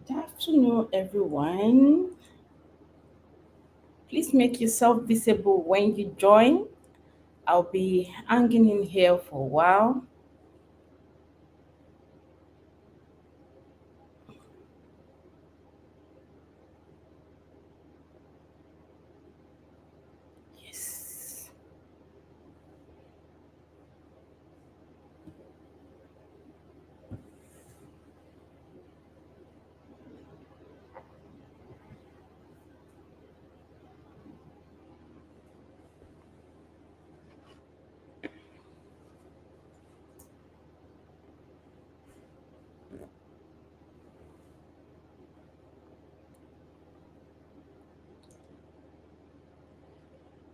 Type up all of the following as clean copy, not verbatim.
Good afternoon, everyone. Please make yourself visible when you join. I'll be hanging in here for a while. Yes.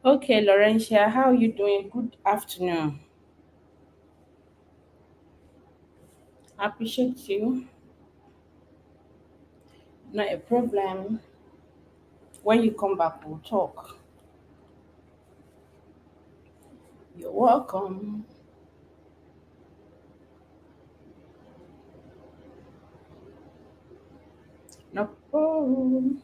Okay, Laurentia, how are you doing? Good afternoon. I appreciate you. Not a problem. When you come back, we'll talk. You're welcome. No problem.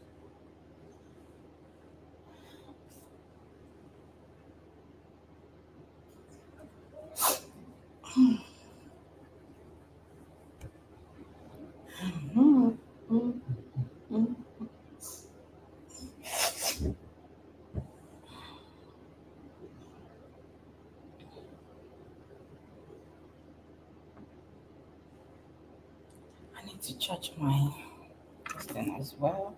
Mhm, mhm, mhm. I need to charge my thing as well.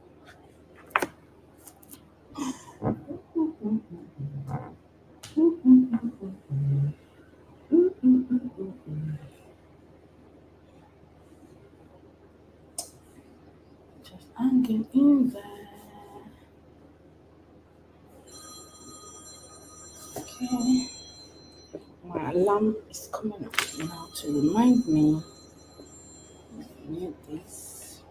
Just hanging in there. Okay. My alarm is coming up now to remind me. Need this.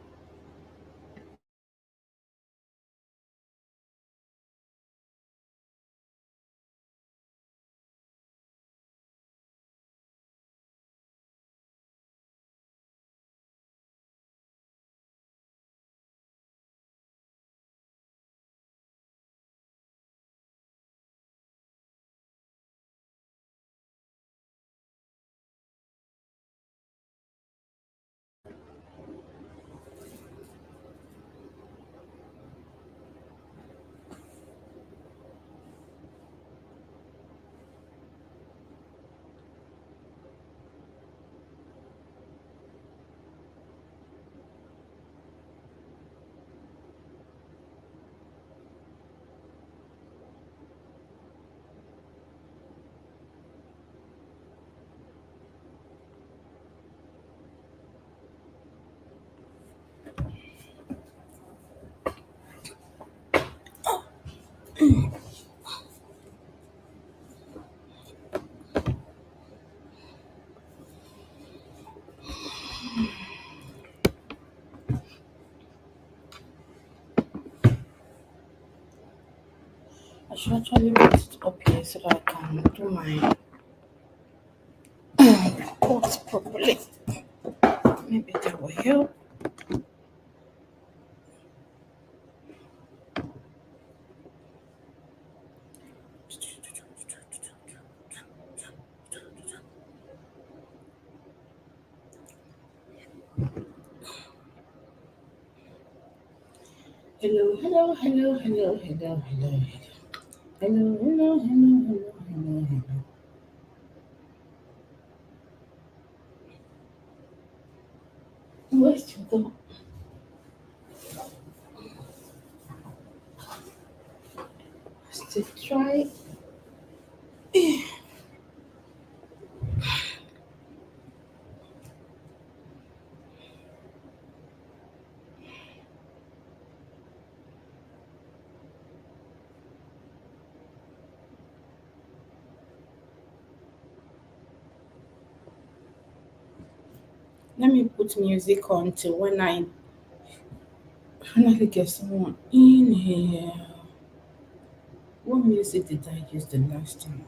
I should actually put it up here so that I can do my quotes properly. Maybe that will help. Hello, hello, hello, hello, hello, hello, hello, hello, hello, hello, hello, hello. Where's to go? To try. Let me put music on till when I finally get someone in here. What music did I use the last time?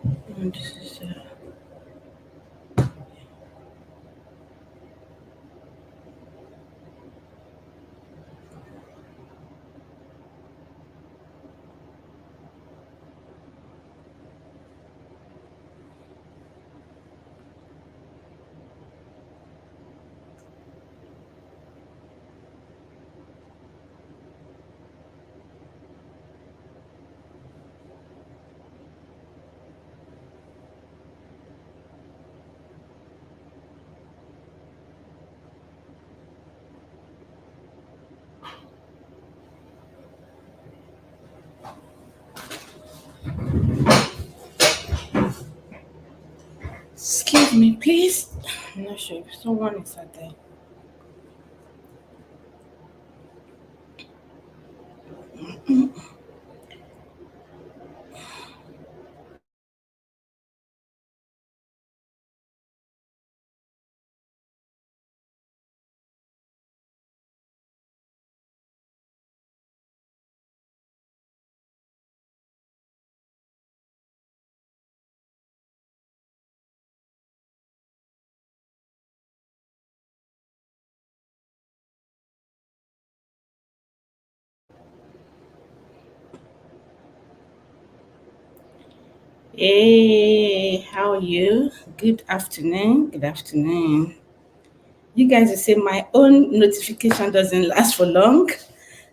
Oh, this is excuse me, please. I'm not sure if someone is out there. Hey, how are you? Good afternoon. Good afternoon. You guys will say my own notification doesn't last for long.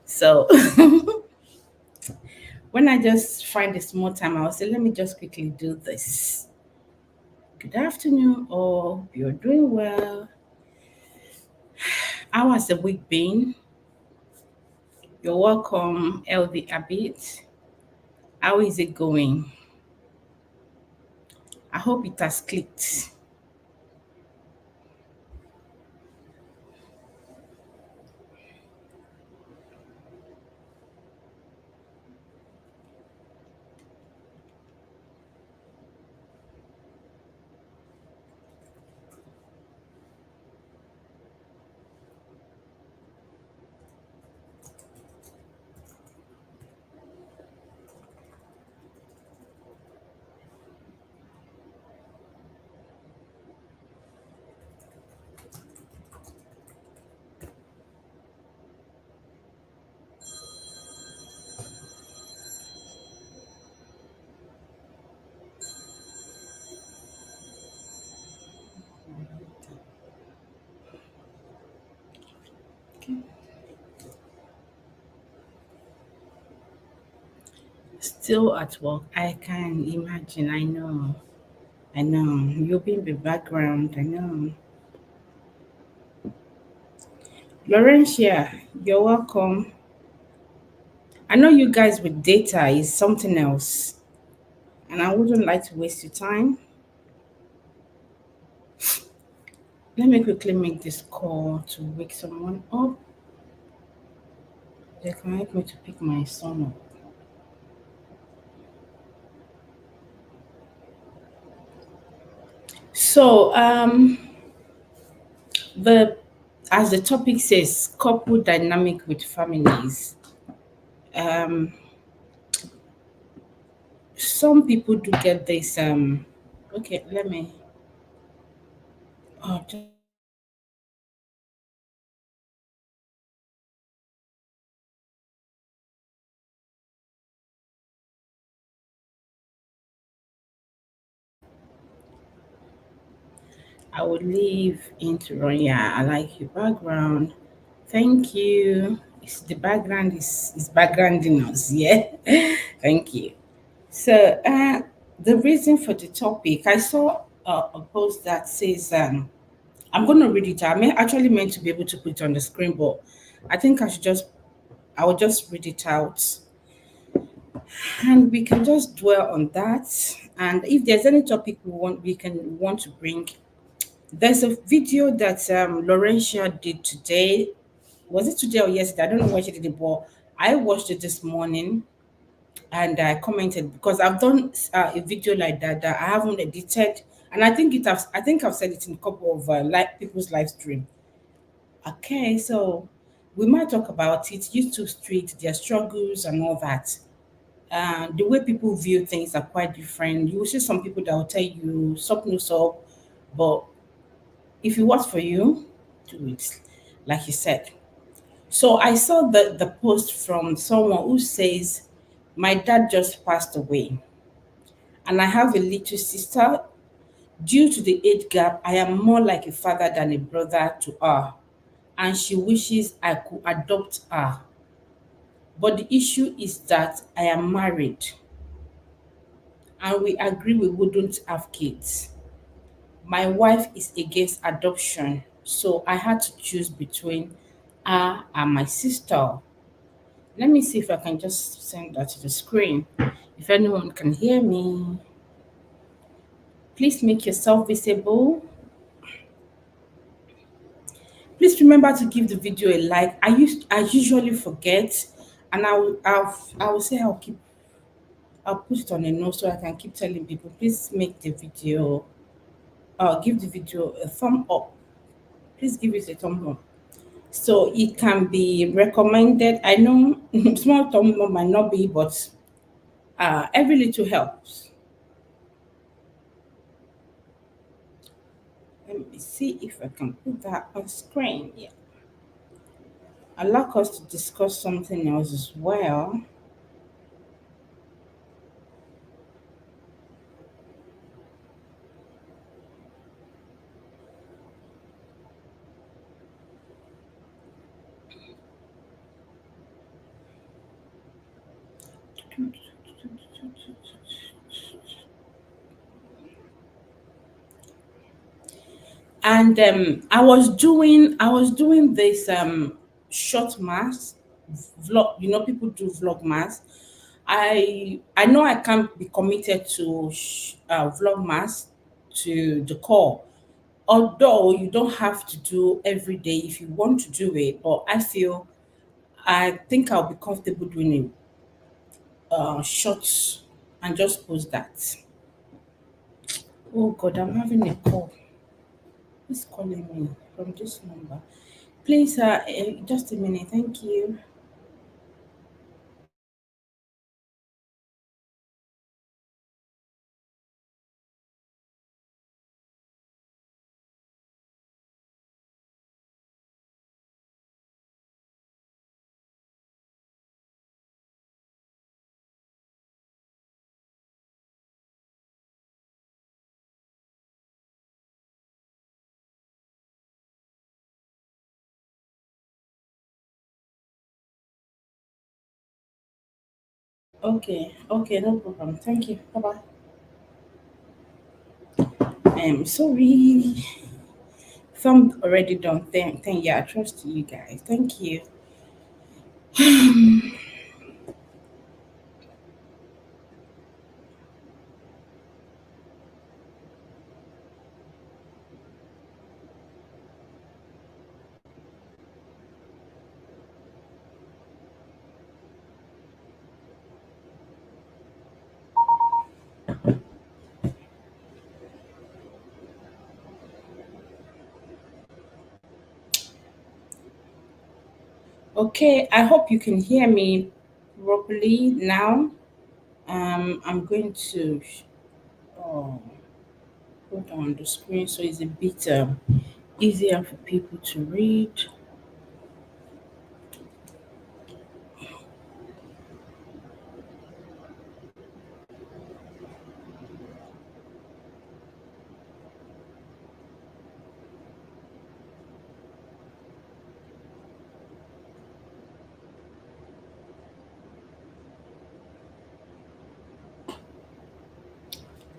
So when I just find a small time, I'll say, let me just quickly do this. Good afternoon, all. Hope you're doing well. How has the week been? You're welcome, LD Abit. How is it going? I hope it has clicked. Okay. Still at work. I can imagine. I know. I know. You'll be in the background. I know. Laurentia, you're welcome. I know you guys with data is something else, and I wouldn't like to waste your time. Let me quickly make this call to wake someone up. They can help me to pick my son up. So, the as the topic says, couple dynamic with families. Um, some people do get this. Okay, let me. Oh, I would leave into run. Yeah, I like your background. Thank you. The background is backgrounding us. Yeah, thank you. So, the reason for the topic, I saw. a post that says, I'm going to read it. Actually meant to be able to put it on the screen, but I think I will just read it out, and we can just dwell on that. And if there's any topic we want to bring, there's a video that Laurentia did today. Was it today or yesterday? I don't know when she did it, but I watched it this morning and I commented because I've done a video like that I haven't edited, and I think I've said it in a couple of like people's live stream. Okay, so we might talk about it. YouTube Street, their struggles and all that. The way people view things are quite different. You will see some people that will tell you stop no stop, but if it works for you, do it, like you said. So I saw the post from someone who says, "My dad just passed away, and I have a little sister. Due to the age gap, I am more like a father than a brother to her, and she wishes I could adopt her. But the issue is that I am married, and we agree we wouldn't have kids. My wife is against adoption, so I had to choose between her and my sister." Let me see if I can just send that to the screen. If anyone can hear me, please make yourself visible. Please remember to give the video a like. I usually forget, and I will say I'll put it on a note so I can keep telling people. Please make the video. Give the video a thumb up. Please give it a thumb up so it can be recommended. I know small thumb up might not be, but every little helps. Let me see if I can put that on screen. Yeah. I'd like us to discuss something else as well. And I was doing this short mass vlog. You know, people do vlog mass. I know I can't be committed to vlog mass to the core. Although you don't have to do every day if you want to do it, but I think I'll be comfortable doing a short and just post that. Oh God, I'm having a call. Who's calling me from this number? Please, just a minute. Thank you. Okay, okay, no problem. Thank you. Bye bye. Sorry. Some already done. Thank you. I trust you guys. Thank you. Okay, I hope you can hear me properly now. I'm going to uh, put on the screen so it's a bit easier for people to read.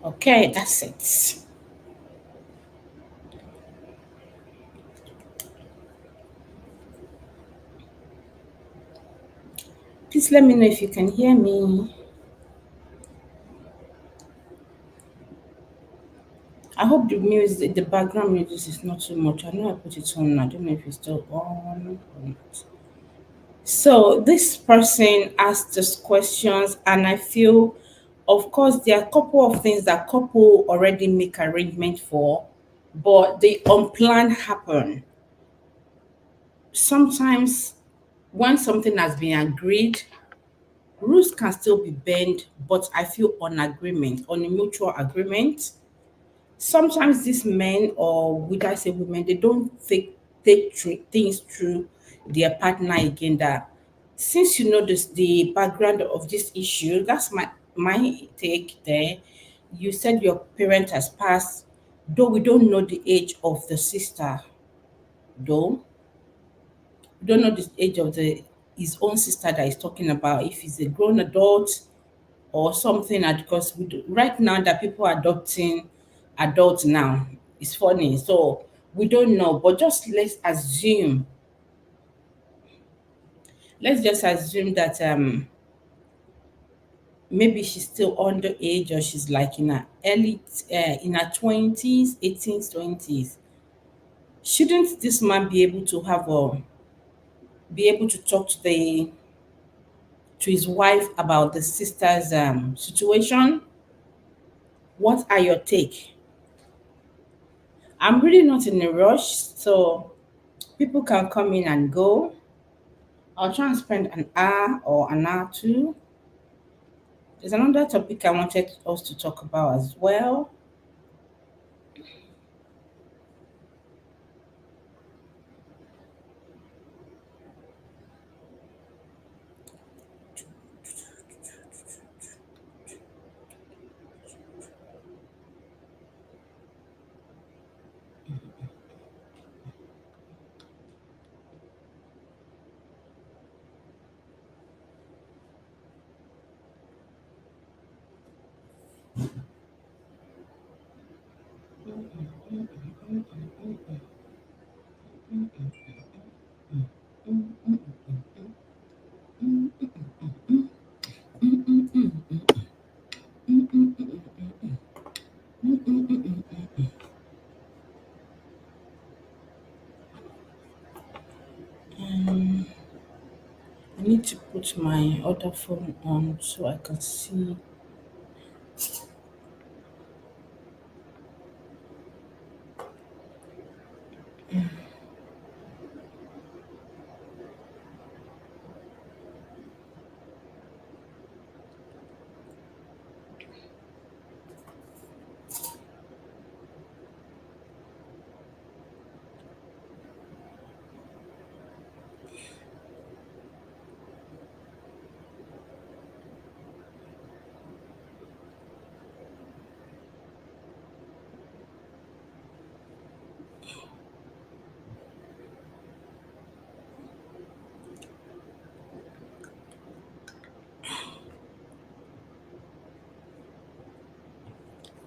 Okay, that's it. Please let me know if you can hear me. I hope the music, the background music is not too much. I know I put it on. I don't know if it's still on or not. So this person asked us questions, and I feel, of course, there are a couple of things that couple already make arrangement for, but the unplanned happen. Sometimes when something has been agreed, rules can still be bent, but I feel on agreement, on a mutual agreement. Sometimes these men, or would I say women, they don't things through their partner again. That since you know this, the background of this issue, that's my take there. You said your parent has passed, though we don't know the age of the sister, though we don't know the age of the his own sister that he's talking about. If he's a grown adult or something, because right now that people are adopting adults now, it's funny, so we don't know, but just let's just assume that maybe she's still underage, or she's like in her early in her 20s, 18s, 20s. Shouldn't this man be able to talk to his wife about the sister's situation? What are your take? I'm really not in a rush, so people can come in and go. I'll try and spend an hour or an hour two. There's another topic I wanted us to talk about as well. I need to put my other phone on so I can see.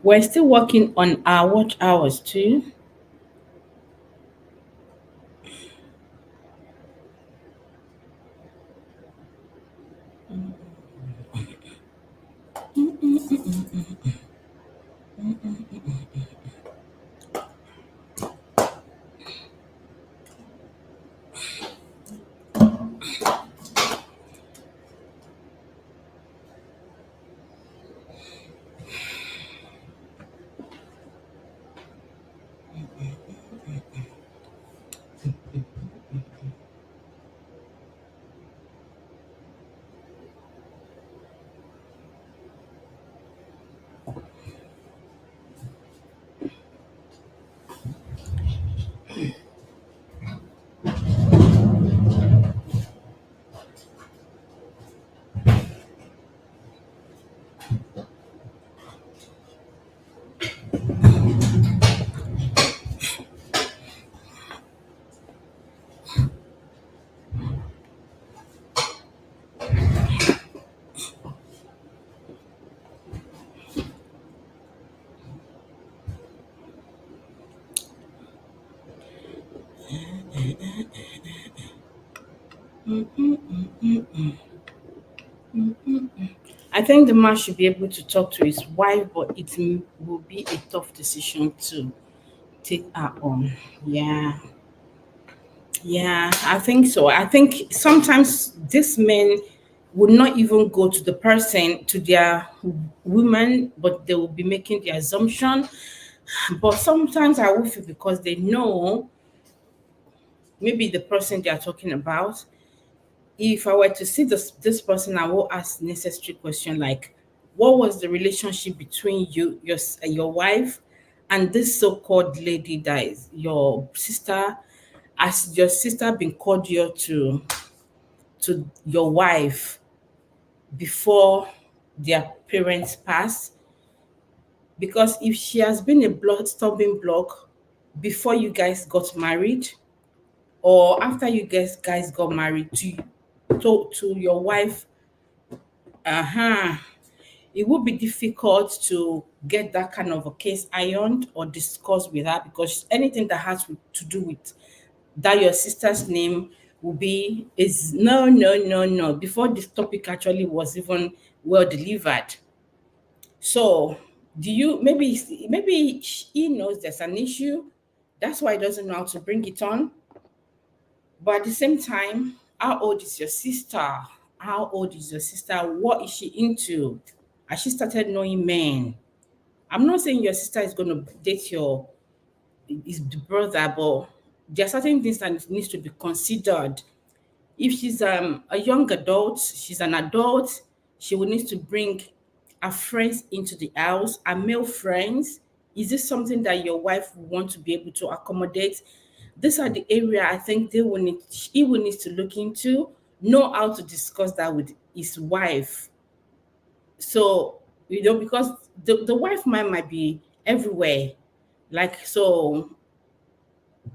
We're still working on our watch hours too. think the man should be able to talk to his wife, but will be a tough decision to take her on. Yeah, yeah, I think so. I think sometimes these men would not even go to the person, to their women, but they will be making the assumption. But sometimes I will feel because they know maybe the person they are talking about. If I were to see this person, I will ask necessary question like, what was the relationship between your wife and this so-called lady that is your sister? Has your sister been cordial to your wife before their parents pass? Because if she has been a blood stumbling block before you guys got married, or after you guys got married to your wife, uh-huh, it would be difficult to get that kind of a case ironed or discussed with her, because anything that has to do with that your sister's name will be is no, no, no, no, before this topic actually was even well delivered. So do you, maybe he knows there's an issue, that's why he doesn't know how to bring it on. But at the same time, how old is your sister? How old is your sister? What is she into? Has she started knowing men? I'm not saying your sister is going to date your is the brother, but there are certain things that needs to be considered. If she's a young adult, she's an adult, she will need to bring her friends into the house, her male friends. Is this something that your wife will want to be able to accommodate? These are the area I think he will need to look into, know how to discuss that with his wife. So, because the wife mind might be everywhere. Like, so,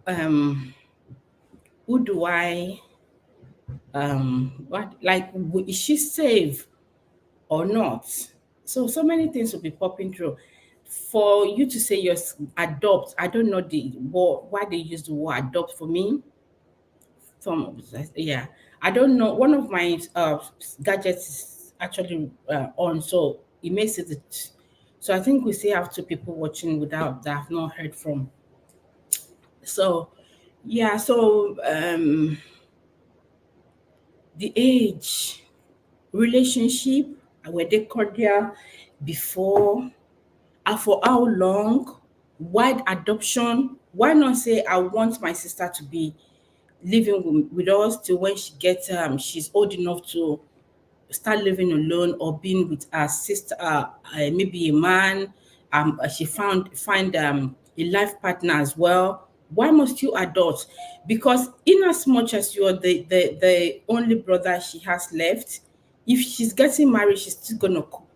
um, who do I, what, like, is she safe or not? So many things will be popping through. For you to say yes, adopt, I don't know why they use the word adopt for me. From yeah, I don't know. One of my gadgets is actually on, so it makes it. So I think we still have two people watching without that I've not heard from. So yeah, so the age, relationship, were they cordial before, and for how long? Wide adoption. Why not say I want my sister to be living with us till when she gets she's old enough to start living alone, or being with her sister, maybe a man. She find a life partner as well. Why must you adopt? Because in as much as you're the only brother she has left, if she's getting married,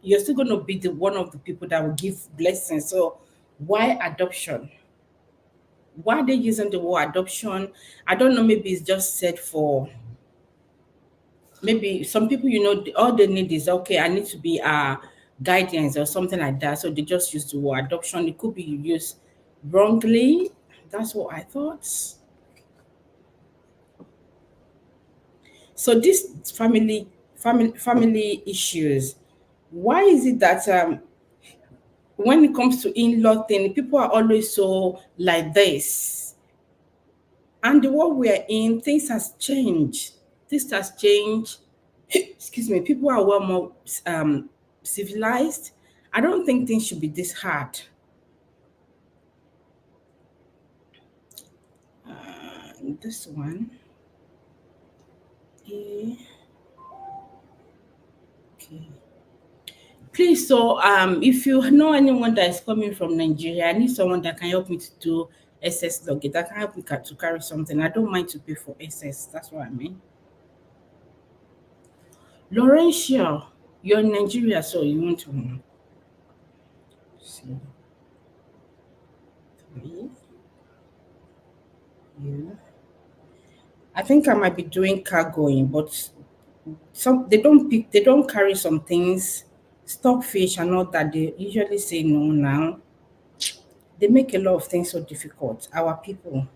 you're still gonna be the one of the people that will give blessings. So why adoption? Why are they using the word adoption? I don't know. Maybe it's just said for, maybe some people, all they need is, okay, I need to be guidance or something like that. So they just use the word adoption. It could be used wrongly. That's what I thought. So this family issues. Why is it that when it comes to in-law thing, people are always so like this? And the world we are in, things has changed. This has changed. Excuse me. People are well more civilized. I don't think things should be this hard. This one. eh, Okay. Please, so if you know anyone that is coming from Nigeria, I need someone that can help me to do SS login. That can help me to carry something. I don't mind to pay for SS. That's what I mean. Laurentia, you're in Nigeria, so you want to see. Three, you. I think I might be doing cargoing, but they don't carry some things, stockfish and all that. They usually say no now. They make a lot of things so difficult. Our people.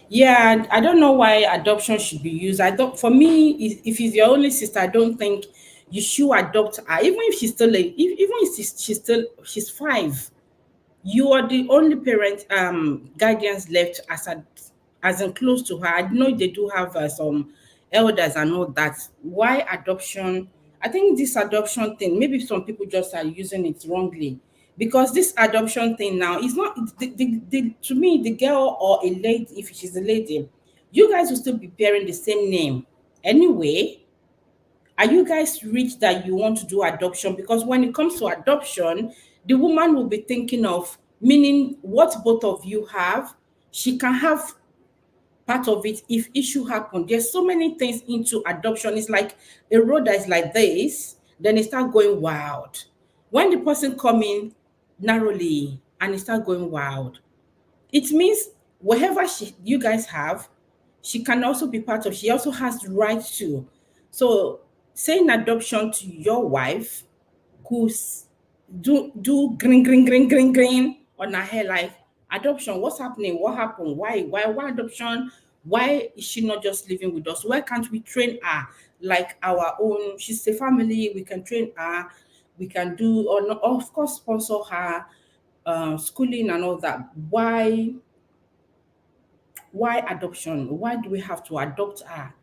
Yeah, I don't know why adoption should be used. I don't. For me, if it's your only sister, I don't think you should adopt her. Even if she's still even if she's 5, you are the only parent guardians left as in close to her. I know they do have some elders and all that. Why adoption? I think this adoption thing, maybe some people just are using it wrongly, because this adoption thing now is not to me, the girl or a lady, if she's a lady, you guys will still be bearing the same name anyway. Are you guys rich that you want to do adoption? Because when it comes to adoption, the woman will be thinking of, meaning what both of you have, she can have part of it if issue happen. There's so many things into adoption. It's like a road that is like this, then it start going wild. When the person come in narrowly and it start going wild, it means whatever you guys have, she can also be part of. She also has the right to. So saying adoption to your wife could do green green green green green on her hair, like, adoption. What's happening? What happened? Why adoption? Why is she not just living with us? Why can't we train her like our own? She's a family. We can train her. We can do, or not, of course, sponsor her schooling and all that. Why adoption? Why do we have to adopt her?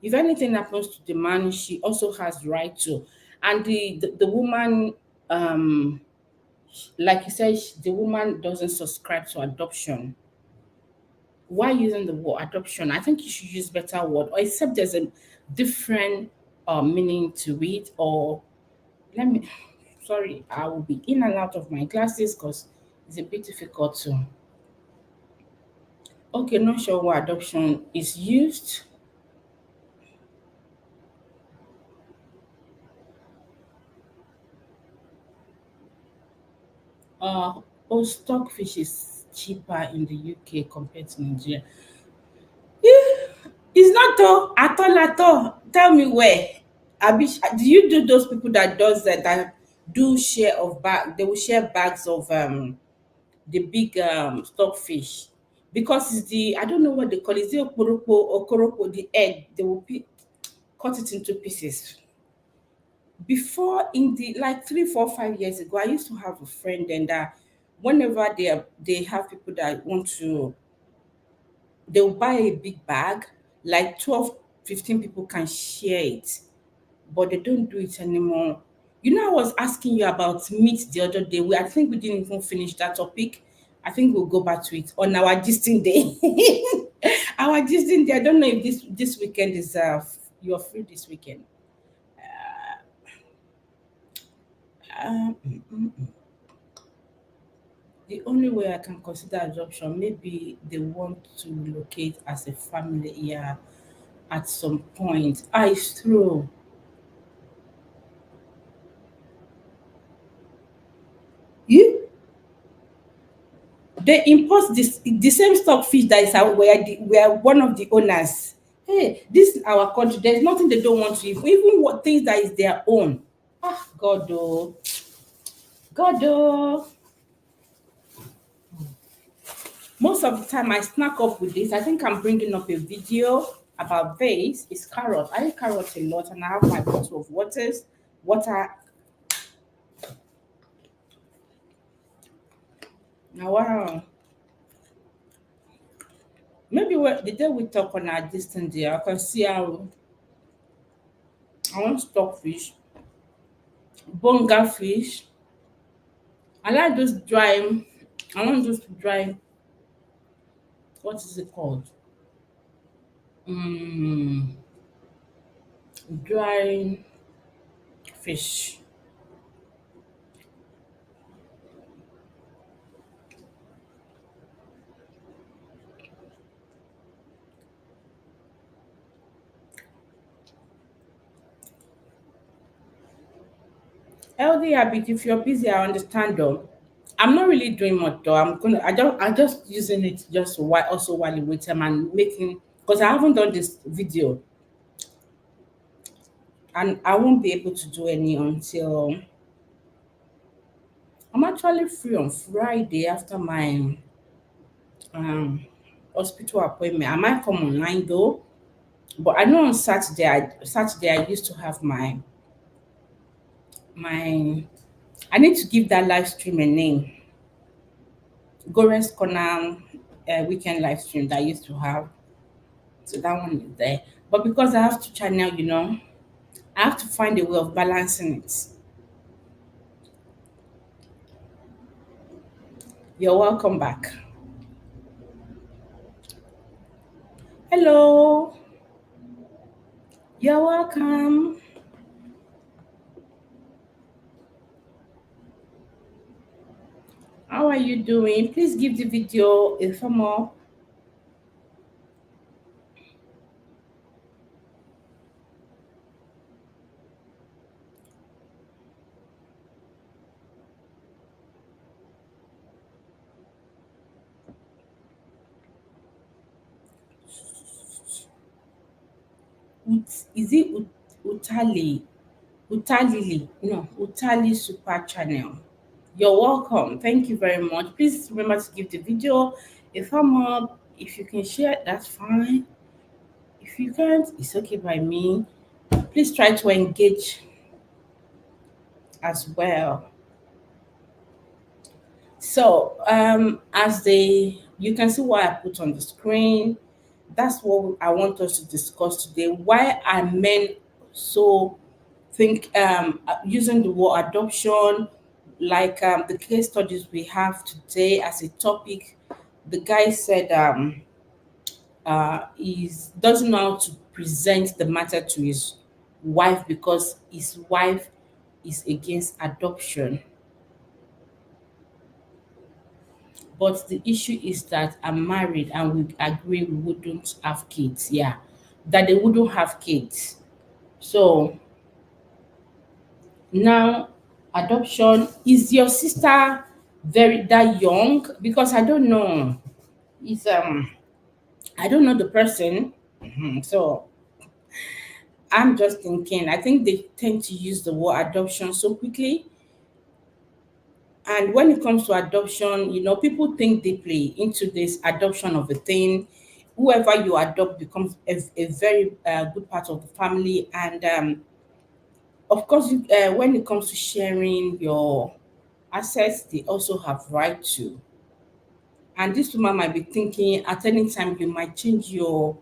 If anything happens to the man, she also has the right to. And the woman, like you said, the woman doesn't subscribe to adoption. Why using the word adoption? I think you should use better word, or except there's a different meaning to it. Or let me, sorry, I will be in and out of my classes because it's a bit difficult to. Okay, not sure what adoption is used. Oh, stockfish is cheaper in the UK compared to Nigeria. It's not though, at all, at all. Tell me where. Abi, do you do those people that does that do share of bag? They will share bags of the big stockfish, because it's the, I don't know what they call it. Is it okoroko, the egg? They will cut it into pieces. Before, in the like 3, 4, 5 years ago, I used to have a friend, and whenever they have people that want to, they'll buy a big bag, like 12, 15 people can share it, but they don't do it anymore. You know, I was asking you about meat the other day. I think we didn't even finish that topic. I think we'll go back to it on our gisting day. Our gisting day. I don't know if this weekend is you're free this weekend. Um, the only way I can consider adoption, maybe they want to relocate as a family here at some point. It's true. You they import this the same stockfish that is our where where one of the owners. Hey, this is our country. There's nothing they don't want to eat. Even what things that is their own. God oh, God oh. Most of the time I snack up with this. I think I'm bringing up a video about this. It's carrot. I eat carrot a lot, and I have my bottle of water. Now, wow. Maybe the day we talk on our distance there, I can see how I want stockfish, bonga fish. I like those dry. I want those dry. What is it called? Mm, dry fish. Healthy habit. If you're busy, I understand though. I'm not really doing much though. I just using it just while also while you wait time and making, because I haven't done this video, and I won't be able to do any until I'm actually free on Friday after my um hospital appointment. I might come online though, but I know on Saturday I used to have my. I need to give that live stream a name. Gores Corner weekend live stream that I used to have. So that one is there. But because I have to channel, I have to find a way of balancing it. You're welcome back. Hello. You're welcome. How are you doing? Please give the video a thumb up. Is it Utali? Utalili? No, Utali Super Channel. You're welcome. Thank you very much. Please remember to give the video a thumb up. If you can share, that's fine. If you can't, it's okay by me. Please try to engage as well. So, as you can see what I put on the screen. That's what I want us to discuss today. Why are men so think using the word adoption, like the case studies we have today as a topic? The guy said is doesn't know how to present the matter to his wife because his wife is against adoption. But the issue is that I'm married and we agree we wouldn't have kids. Yeah, that they wouldn't have kids. So now, adoption, is your sister very that young? Because I don't know. It's I don't know the person. So I'm just thinking. I think they tend to use the word adoption so quickly. And when it comes to adoption, people think deeply into this adoption of a thing. Whoever you adopt becomes a very good part of the family. And of course, when it comes to sharing your assets, they also have right to. And this woman might be thinking at any time you might change your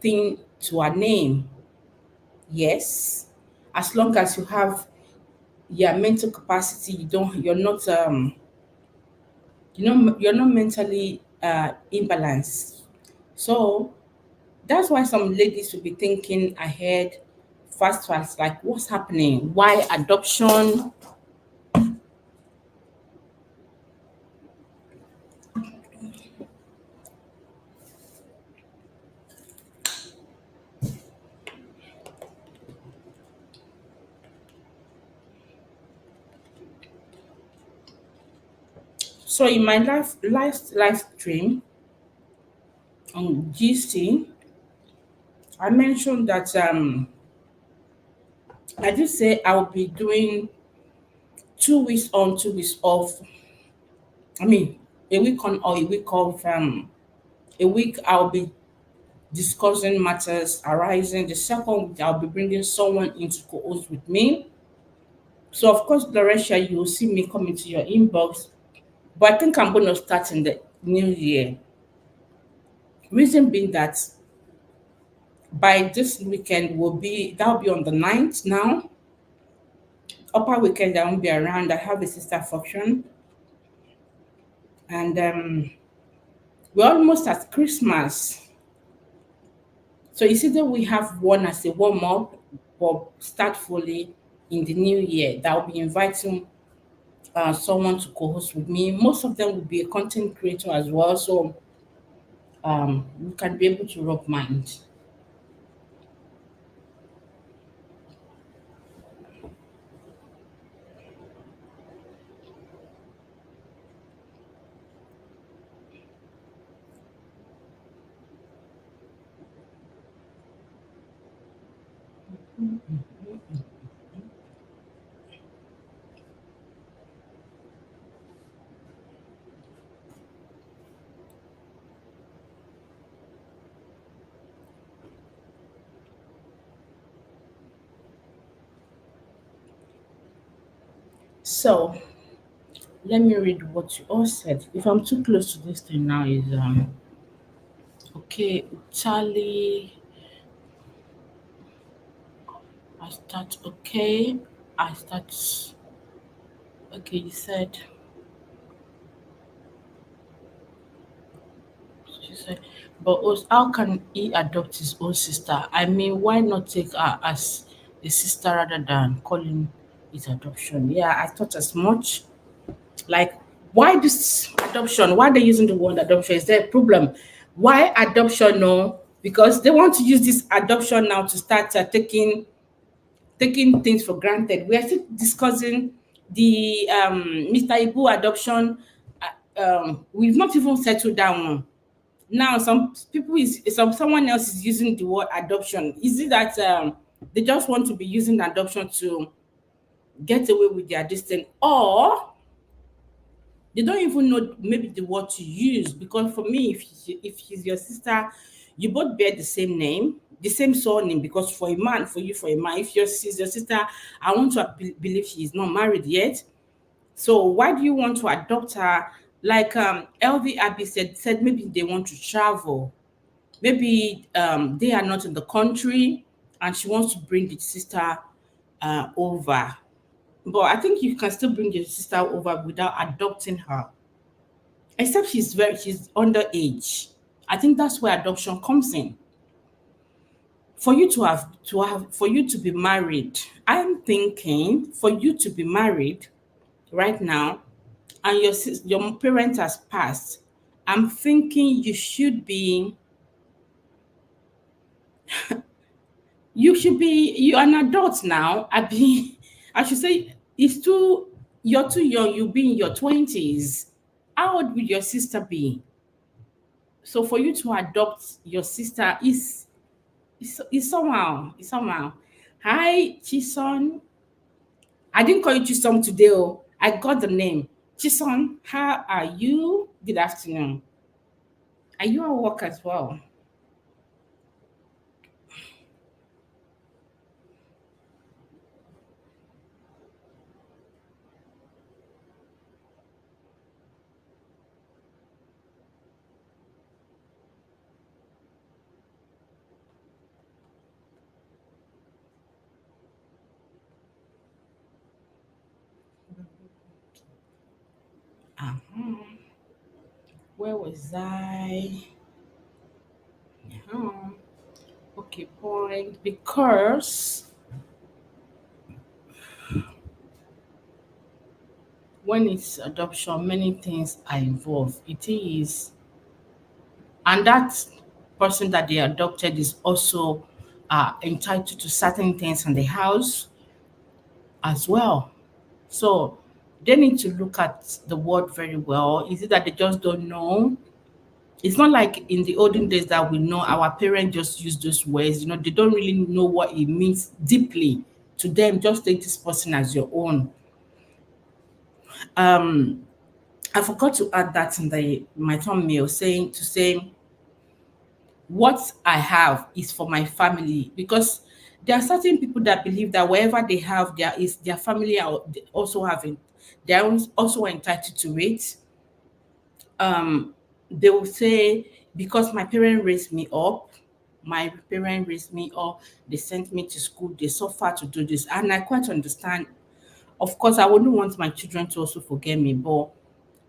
thing to a name. Yes, as long as you have your mental capacity, you're not mentally imbalanced. So that's why some ladies will be thinking ahead, fast, like what's happening? Why adoption? So in my live stream on GC, I mentioned that I did say I'll be doing 2 weeks on, 2 weeks off. I mean, a week on or a week off. A week I'll be discussing matters arising. The second week I'll be bringing someone in to co-host with me. So of course, Laresha, you will see me come into your inbox. But I think I'm going to start in the new year. Reason being that by this weekend that'll be on the 9th now. Upper weekend I won't be around. I have a sister function, and we're almost at Christmas. So it's either we have one as a warm up or start fully in the new year. That will be inviting someone to co-host with me. Most of them will be a content creator as well, so we can be able to rub minds. So let me read what you all said. If I'm too close to this thing now, is okay. Charlie, I start okay. I start okay. You said she said, but how can he adopt his own sister? I mean, why not take her as a sister rather than calling it adoption? Yeah, I thought as much. Like, why this adoption? Why they using the word adoption? Is there a problem? Why adoption? No, because they want to use this adoption now to start taking things for granted. We are still discussing the Mr. Ibu adoption. We've not even settled down. Now, some people is someone else is using the word adoption. Is it that they just want to be using adoption to get away with their distance, or they don't even know maybe the word to use? Because for me, if she's your sister, you both bear the same name, the same surname. Because for a man, for you, for a man, if she's your sister, I want to believe she is not married yet. So why do you want to adopt her? Like LV Abby said maybe they want to travel. Maybe they are not in the country, and she wants to bring the sister over. But I think you can still bring your sister over without adopting her, except she's underage. I think that's where adoption comes in. For you for you to be married, I'm thinking for you to be married right now, and your parent has passed. I'm thinking you're an adult now. I should say you're too young. You'll be in your 20s. How old will your sister be? So for you to adopt your sister is somehow. It's somehow. Hi, Chison. I didn't call you Chisom today. Oh, I got the name. Chison, how are you? Good afternoon. Are you at work as well? Uh-huh. Where was I? Uh-huh. Okay, point. Because when it's adoption, many things are involved. It is, and that person that they adopted is also entitled to certain things in the house as well. So they need to look at the word very well. Is it that they just don't know? It's not like in the olden days that we know our parents just use those words. They don't really know what it means deeply. To them, just take this person as your own. Um, I forgot to add that in the my thumbnail, saying to say what I have is for my family, because there are certain people that believe that wherever they have, there is their family are also having, they are also entitled to it. They will say, because my parents raised me up, they sent me to school, they suffer to do this, and I quite understand. Of course, I wouldn't want my children to also forget me, but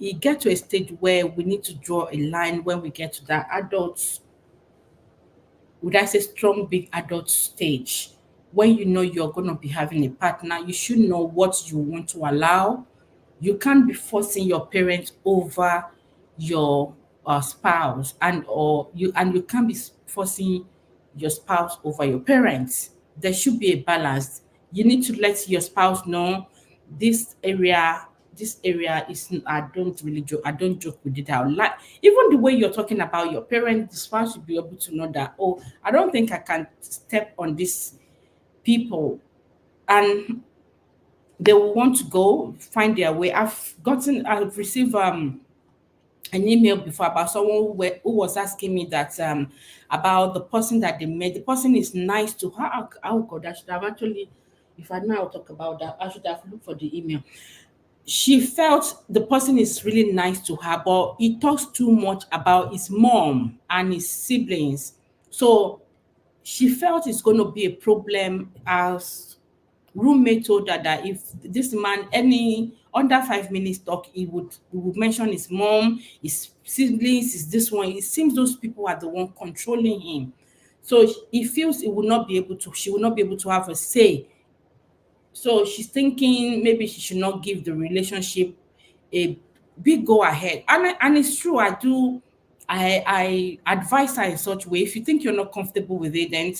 it get to a stage where we need to draw a line. When we get to that adults, would I say strong big adult stage, when you know you're going to be having a partner, you should know what you want to allow. You can't be forcing your parents over your spouse, and you can't be forcing your spouse over your parents. There should be a balance. You need to let your spouse know this area this area is, I don't joke with it. I would like, even the way you're talking about your parents, the spouse should be able to know that, oh, I don't think I can step on these people, and they will want to go find their way. I've received an email before about someone who was asking me that about the person that they met. The person is nice to her. Oh God, I should have actually, if I know, I'll talk about that. I should have looked for the email. she felt the person is really nice to her, but he talks too much about his mom and his siblings. So she felt it's going to be a problem, as roommate told her that if this man any under 5 minutes talk, he would mention his mom, his siblings, is this one. It seems those people are the one controlling him. So he feels she will not be able to have a say. So she's thinking maybe she should not give the relationship a big go ahead. And it's true, I advise her in such way. If you think you're not comfortable with it, then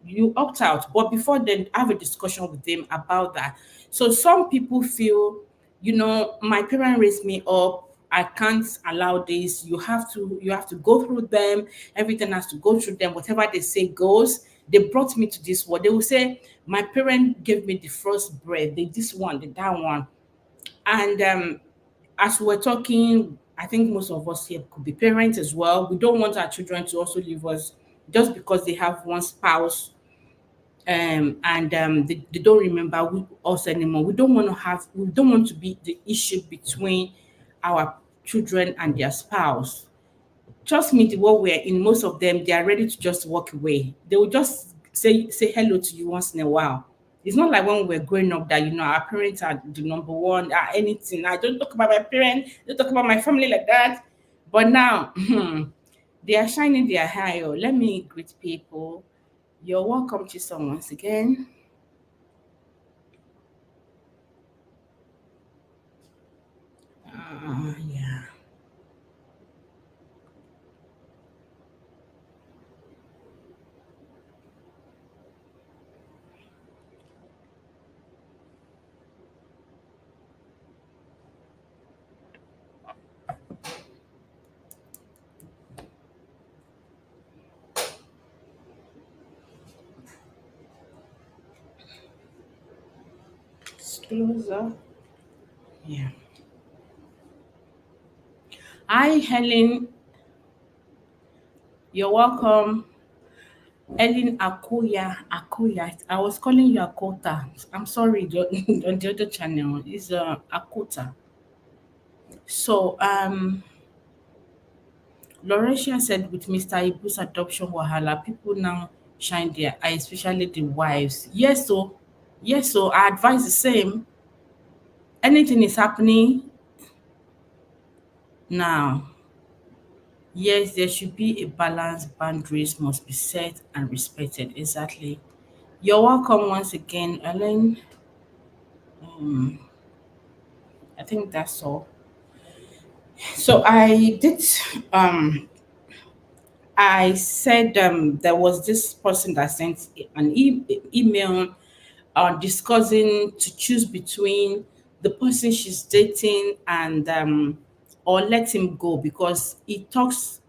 you opt out. But before then, have a discussion with them about that. So some people feel, my parent raised me up. I can't allow this. You have to go through them. Everything has to go through them. Whatever they say goes. They brought me to this world. They will say, my parent gave me the first bread. They this one, they that one. And as we're talking, I think most of us here could be parents as well. We don't want our children to also leave us just because they have one spouse, and they don't remember us anymore. We don't want to be the issue between our children and their spouse. Trust me, the world we're in, most of them, they are ready to just walk away. They will just say hello to you once in a while. It's not like when we were growing up that our parents are the number one, anything. I don't talk about my parents, don't talk about my family like that. But now they are shining their eye. Oh, let me greet people. You're welcome, Chisom, once again. Yeah. It's closer. Yeah. Hi, Helen. You're welcome. Ellen Akuya. I was calling you Akota. I'm sorry, on the other channel is Akota. So Laurentia said with Mr. Ibu's adoption wahala, people now shine their eye, especially the wives. Yes, so I advise the same. Anything is happening now. Yes, there should be a balance. Boundaries must be set and respected. Exactly. You're welcome once again, Ellen. I think that's all. So um I said there was this person that sent an email discussing to choose between the person she's dating and or let him go because he talks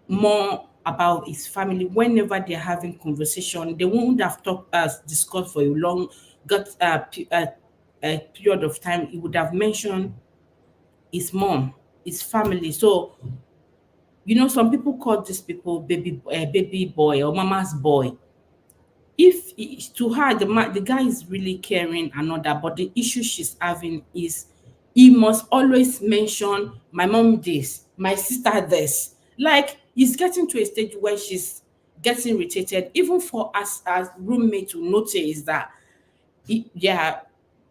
more about his family whenever they're having conversation. They won't have talked discussed for a long got a period of time. He would have mentioned his mom, his family. So some people call these people baby boy or mama's boy. To her, the guy is really caring and all that, but the issue she's having is he must always mention my mom this, my sister this. Like he's getting to a stage where she's getting irritated, even for us as roommate to notice that yeah,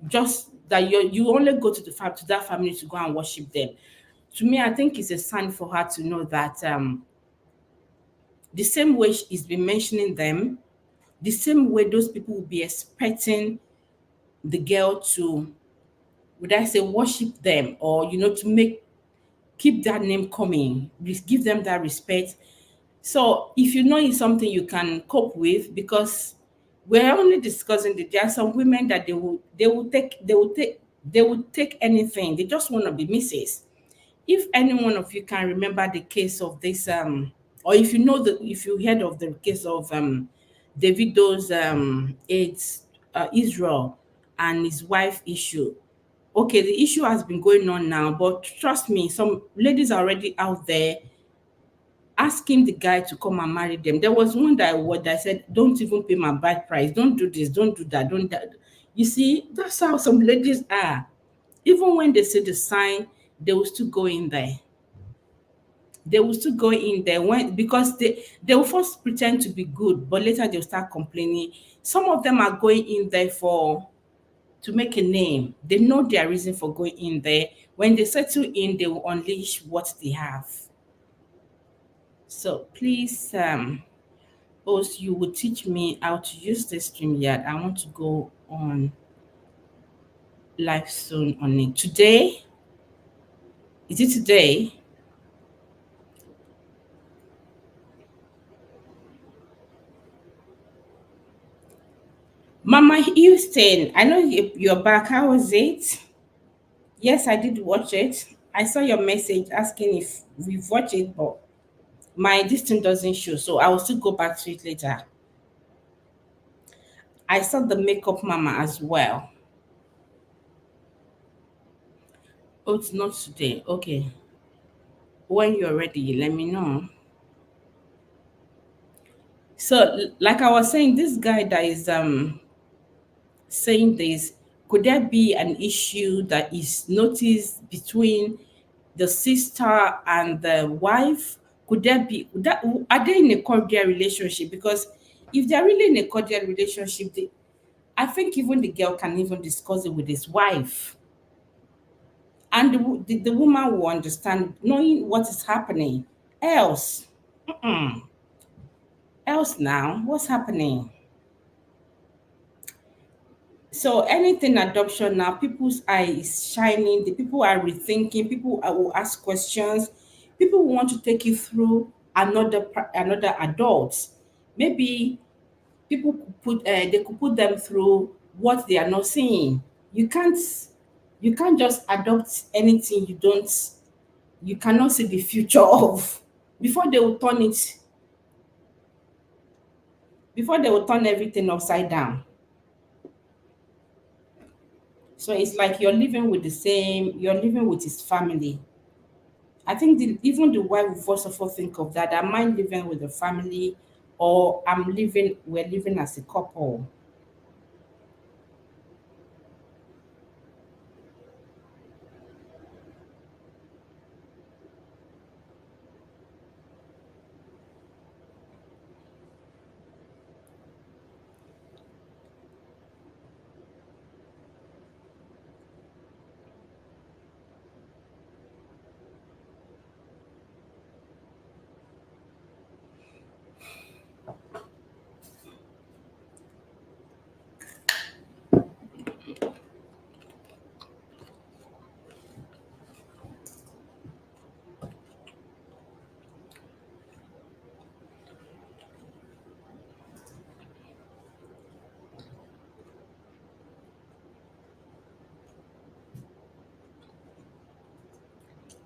just that you only go to that family to go and worship them. To me, I think it's a sign for her to know that the same way she's been mentioning them, the same way those people will be expecting the girl to, would I say, worship them, or to keep that name coming, give them that respect. So if you know it's something you can cope with, because we're only discussing that there are some women that they will take anything. They just want to be misses. If any one of you can remember the case of this, or if you heard of the case of Davido's AIDS, Israel and his wife issue. Okay, the issue has been going on now, but trust me, some ladies are already out there asking the guy to come and marry them. There was one that said, "Don't even pay my bride price. Don't do this. Don't do that. Don't that." You see, that's how some ladies are. Even when they see the sign, they will still go in there. They will still go in there when because they will first pretend to be good, but later they'll start complaining. Some of them are going in there for to make a name. They know their reason for going in there. When they settle in, they will unleash what they have. So please, Os, you will teach me how to use this StreamYard. I want to go on live soon on it. Today? Is it today? Mama Houston, I know you're back. How was it? Yes, I did watch it. I saw your message asking if we've watched it, but my distance doesn't show, so I will still go back to it later. I saw the makeup mama as well. Oh, it's not today. Okay. When you're ready, let me know. So, like I was saying, this guy that is saying this, could there be an issue that is noticed between the sister and the wife? Could there be that? Are they in a cordial relationship? Because if they're really in a cordial relationship, I think even the girl can even discuss it with his wife, and the woman will understand, knowing what is happening. Else, else now, what's happening? So anything adoption now, people's eye is shining. The people are rethinking. Will ask questions. People will want to take you through another adult. Maybe people could put they could put them through what they are not seeing. You can't you can't just adopt anything you cannot see the future of before they will turn it before they will turn everything upside down. So it's like you're living with his family. I think even the wife will first of all think of that. Am I living with the family or we're living as a couple?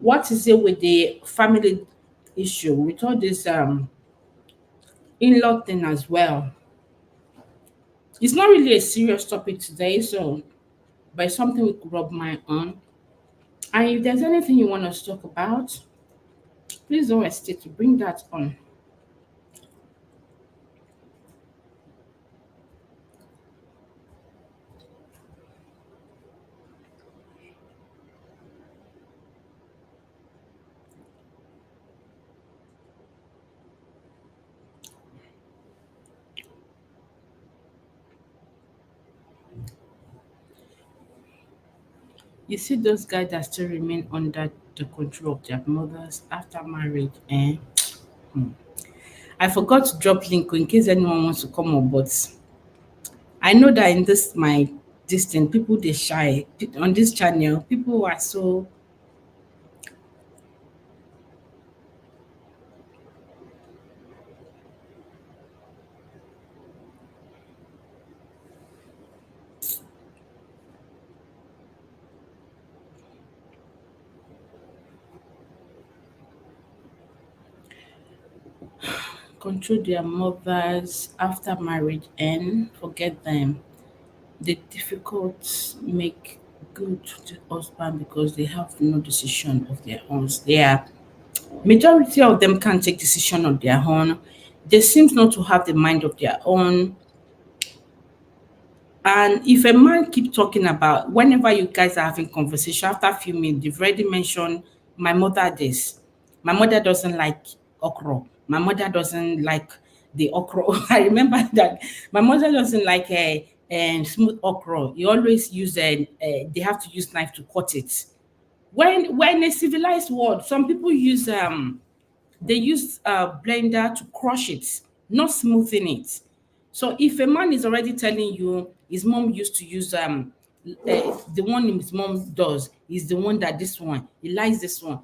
What is it with the family issue with all this in-law thing as well? It's not really a serious topic today, so but it's something we could rub mind on. And if there's anything you want us to talk about, please don't hesitate to bring that on. You see those guys that still remain under the control of their mothers after marriage, eh? I forgot to drop link in case anyone wants to come up, but I know that in this my distance, people they shy on this channel. People are so control their mothers after marriage and forget them. The difficult make good to the husband because they have no decision of their own. They are majority of them can't take decision of their own. They seem not to have the mind of their own. And if a man keep talking about whenever you guys are having conversation after a few minutes, they've already mentioned my mother this. My mother doesn't like okra. My mother doesn't like the okra. I remember that my mother doesn't like a smooth okra. You always use they have to use knife to cut it. When a civilized world, some people use they use a blender to crush it, not smoothing it. So if a man is already telling you his mom used to use the one his mom does is the one that this one he likes this one.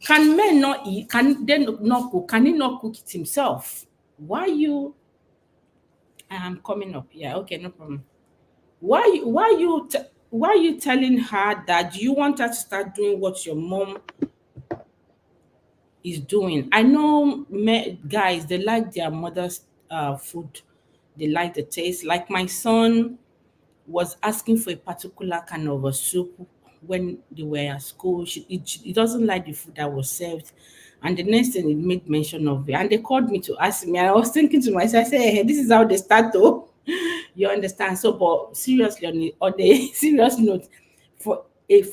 Can men not eat? Can they not cook? Can he not cook it himself? Why you? I'm coming up. Yeah, okay, no problem. Why you telling her that you want her to start doing what your mom is doing? I know guys, they like their mother's food. They like the taste. Like my son was asking for a particular kind of a soup when they were at school. He doesn't like the food that was served. And the next thing, he made mention of it. And they called me to ask me. And I was thinking to myself, I said, hey, this is how they start though. You understand? So, but seriously, on a serious note, for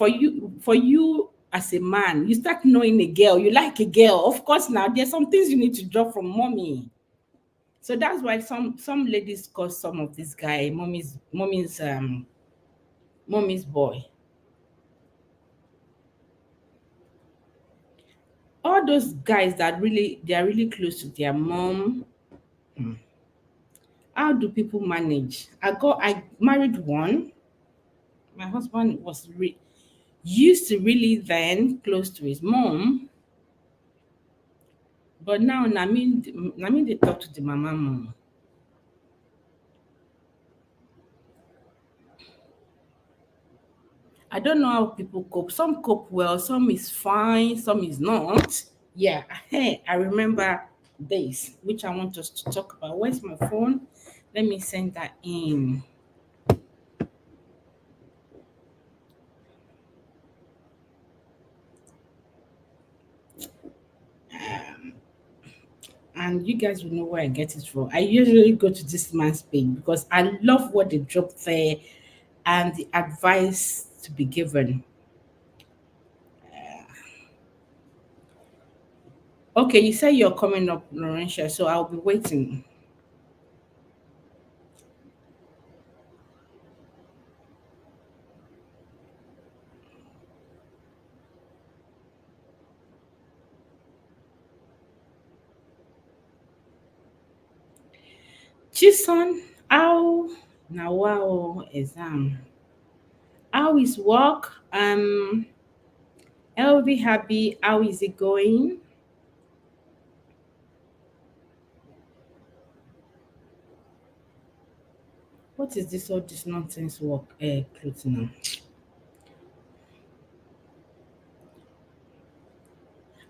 you as a man, you start knowing a girl, you like a girl. Of course, now there's some things you need to drop from mommy. So that's why some ladies call some of this guy mommy's boy. All those guys that really they are really close to their mom. How do people manage? I married one. My husband used to really then close to his mom, but now I mean they talk to the mama mom. I don't know how people cope. Some cope well, some is fine, some is not. Yeah, hey, I remember this, which I want us to talk about. Where's my phone? Let me send that in. And you guys will know where I get it from. I usually go to this man's page because I love what they drop there and the advice to be given. Okay, you say you're coming up, Laurentia, so I'll be waiting. Chison, how now wow exam. How is work? LV happy, how is it going? What is this all this nonsense work clothes now?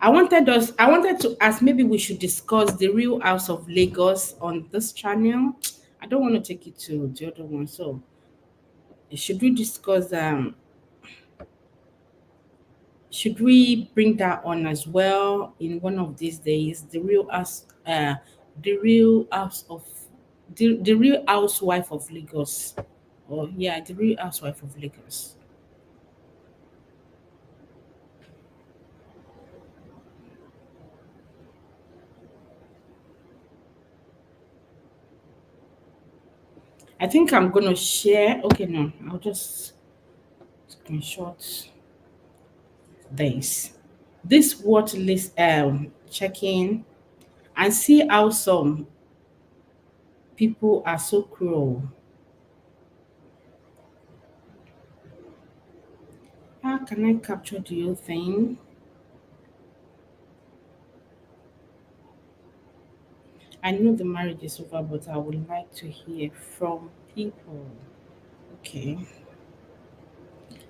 I wanted to ask maybe we should discuss the real house of Lagos on this channel. I don't want to take it to the other one. So should we discuss should we bring that on as well in one of these days? The real housewife of Lagos. Oh yeah, the real housewife of Lagos. I think I'm gonna share. Okay, no, I'll just screenshot this. This what list check in and see how some people are so cruel. How can I capture the whole thing? I know the marriage is over, but I would like to hear from people. Okay,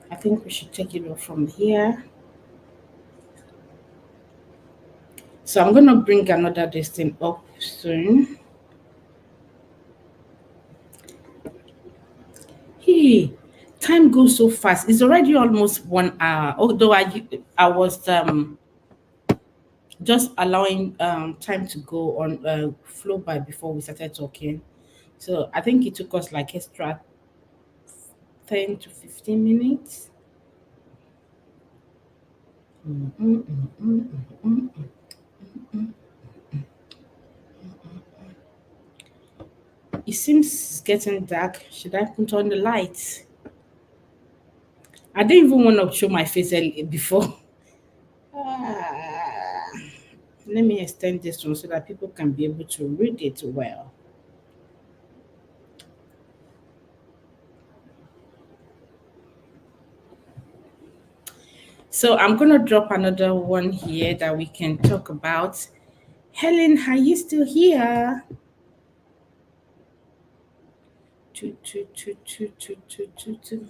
I think we should take it off from here. So I'm gonna bring another this thing up soon. Hey, time goes so fast. It's already almost 1 hour. Although I was just allowing time to go on flow by before we started talking. So I think it took us like extra. 10 to 15 minutes. It seems getting dark. Should I put on the lights? I didn't even want to show my face before. Ah, let me extend this one so that people can be able to read it well. So I'm going to drop another one here that we can talk about. Helen, are you still here? Two, two, two, two, two, two, two, two.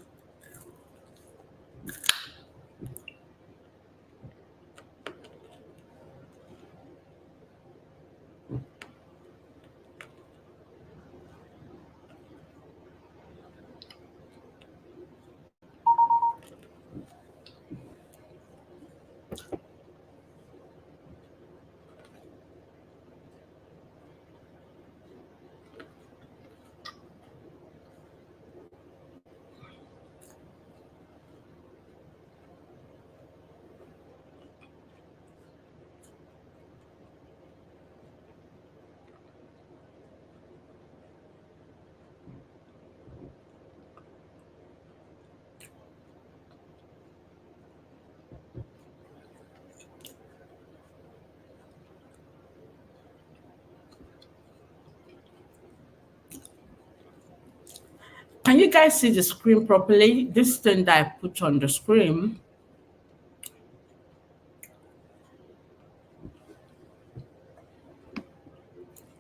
Can you guys see the screen properly? This thing that I put on the screen.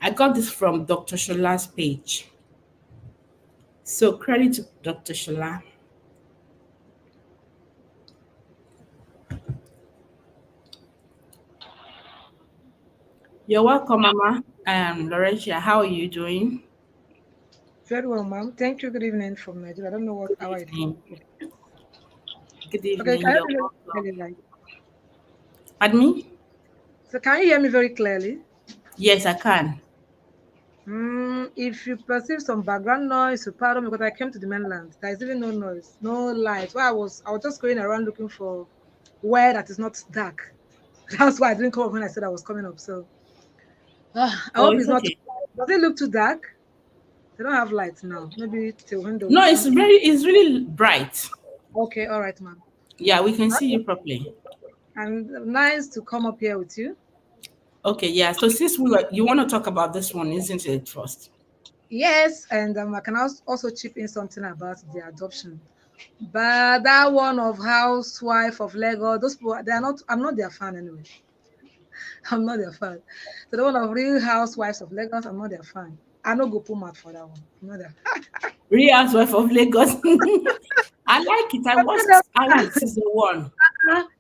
I got this from Dr. Shola's page. So credit to Dr. Shola. You're welcome, Mama. Laurentia, how are you doing? Very well, ma'am. Thank you. Good evening from Nigeria. I don't know what Good hour it is. evening. Good Okay, evening. can You're you hear me welcome. clearly? Pardon me? So can you hear me very clearly? Yes, I can. If you perceive some background noise, you pardon me because I came to the mainland. There is even no noise, no light. Well, I was just going around looking for where that is not dark. That's why I didn't come up when I said I was coming up. So I Oh, hope it's it's not. okay. Does it look too dark? They don't have lights now. Maybe till when they will No, come. it's really bright. Okay, all right, ma'am. Yeah, we can see you properly. And nice to come up here with you. Okay, yeah. So since you want to talk about this one, isn't it first? Yes, and I can also chip in something about the adoption. But that one of Housewife of Lego, those people, they are not. I'm not their fan anyway. I'm not their fan. So the one of Real Housewives of Lagos, I'm not their fan. I no go put mouth for that one. I'm not their fan. Real Housewife of Lagos. I like it. I watched season one.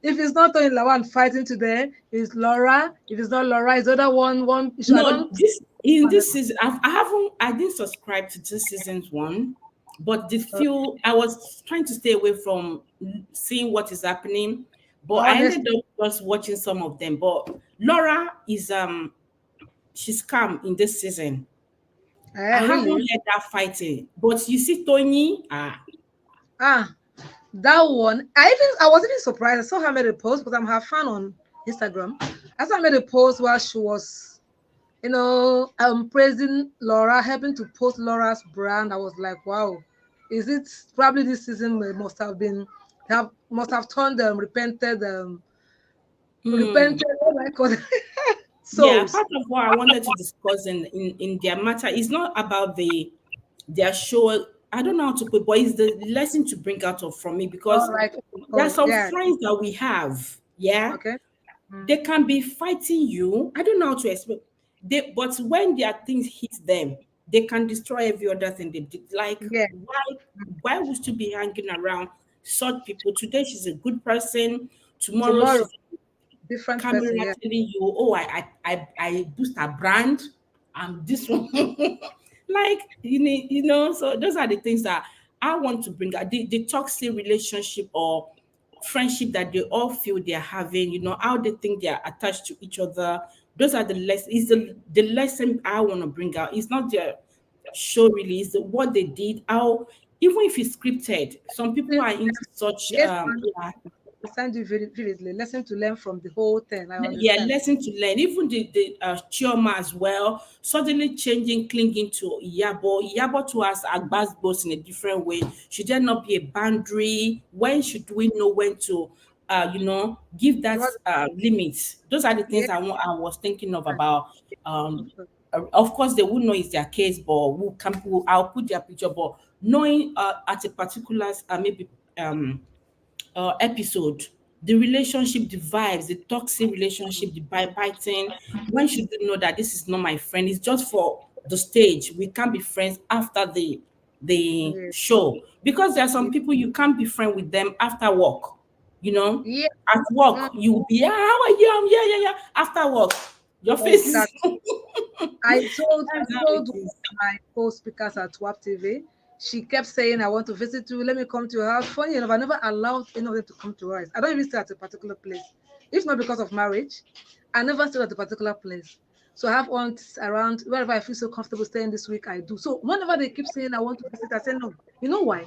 If it's not Tony Lawan fighting today, it's Laura. If it's not Laura, it's other one issue. I No, don't. this in this season, I didn't subscribe to this season's one, but the few I was trying to stay away from seeing what is happening, but I ended Honestly, up just watching some of them. But Laura is she's calm in this season. I haven't really. heard that fighting, but you see Tony, Ah, that one. I was even surprised. I saw her made a post because I'm her fan on Instagram. I saw her made a post where she was, praising Laura, helping to post Laura's brand. I was like, wow, is it probably this season they must have turned hmm, repented, oh my God, yeah, souls. part of what I wanted to discuss in their matter is not about their show. I don't know how to put, but it's the lesson to bring out of from me All because right. there are Oh some yeah. friends that we have, yeah, Okay. Mm. they can be fighting you. I don't know how to explain. But when their things hit them, they can destroy every other thing they did. Like, Yeah. why would you be hanging around such people? Today she's a good person. Tomorrow Tomorrow, she's different camera person. Yeah. telling you, oh, I boost her brand. I'm this one. Like, so those are the things that I want to bring out. The toxic relationship or friendship that they all feel they're having, how they think they're attached to each other. Those are the lesson. Is the lesson I want to bring out. It's not their show really, it's what they did, how even if it's scripted, some people are into such Yes, yeah, understand you vividly. Lesson to learn from the whole thing. I yeah, understand. lesson to learn. Even the Chioma as well, suddenly changing, clinging to Iyabo. Iyabo to us Agbas boss in a different way. Should there not be a boundary? When should we know when to, give that What? limits? Those are the Yeah. things I was thinking of about. Um, of course, they will know it's their case, but I'll put their picture. But knowing at a particular maybe um episode, the relationship, the vibes, the toxic relationship, the biting. When should you know that this is not my friend? It's just for the stage. We can't be friends after the Yeah. show because there are some Yeah. people you can't be friend with them after work. You know, Yeah. at work Mm, you will be, yeah, how are you? Yeah, yeah, yeah. After work, your face is exactly. I that's how it told one is. of my co-speakers at WAP TV. She kept saying, "I want to visit you. Let me come to your house." Funny enough, I never allowed any of them to come to us. I don't even stay at a particular place, if not because of marriage. I never stay at a particular place. So I have aunts around wherever I feel so comfortable staying this week. I do. So whenever they keep saying, "I want to visit," I say no. You know why?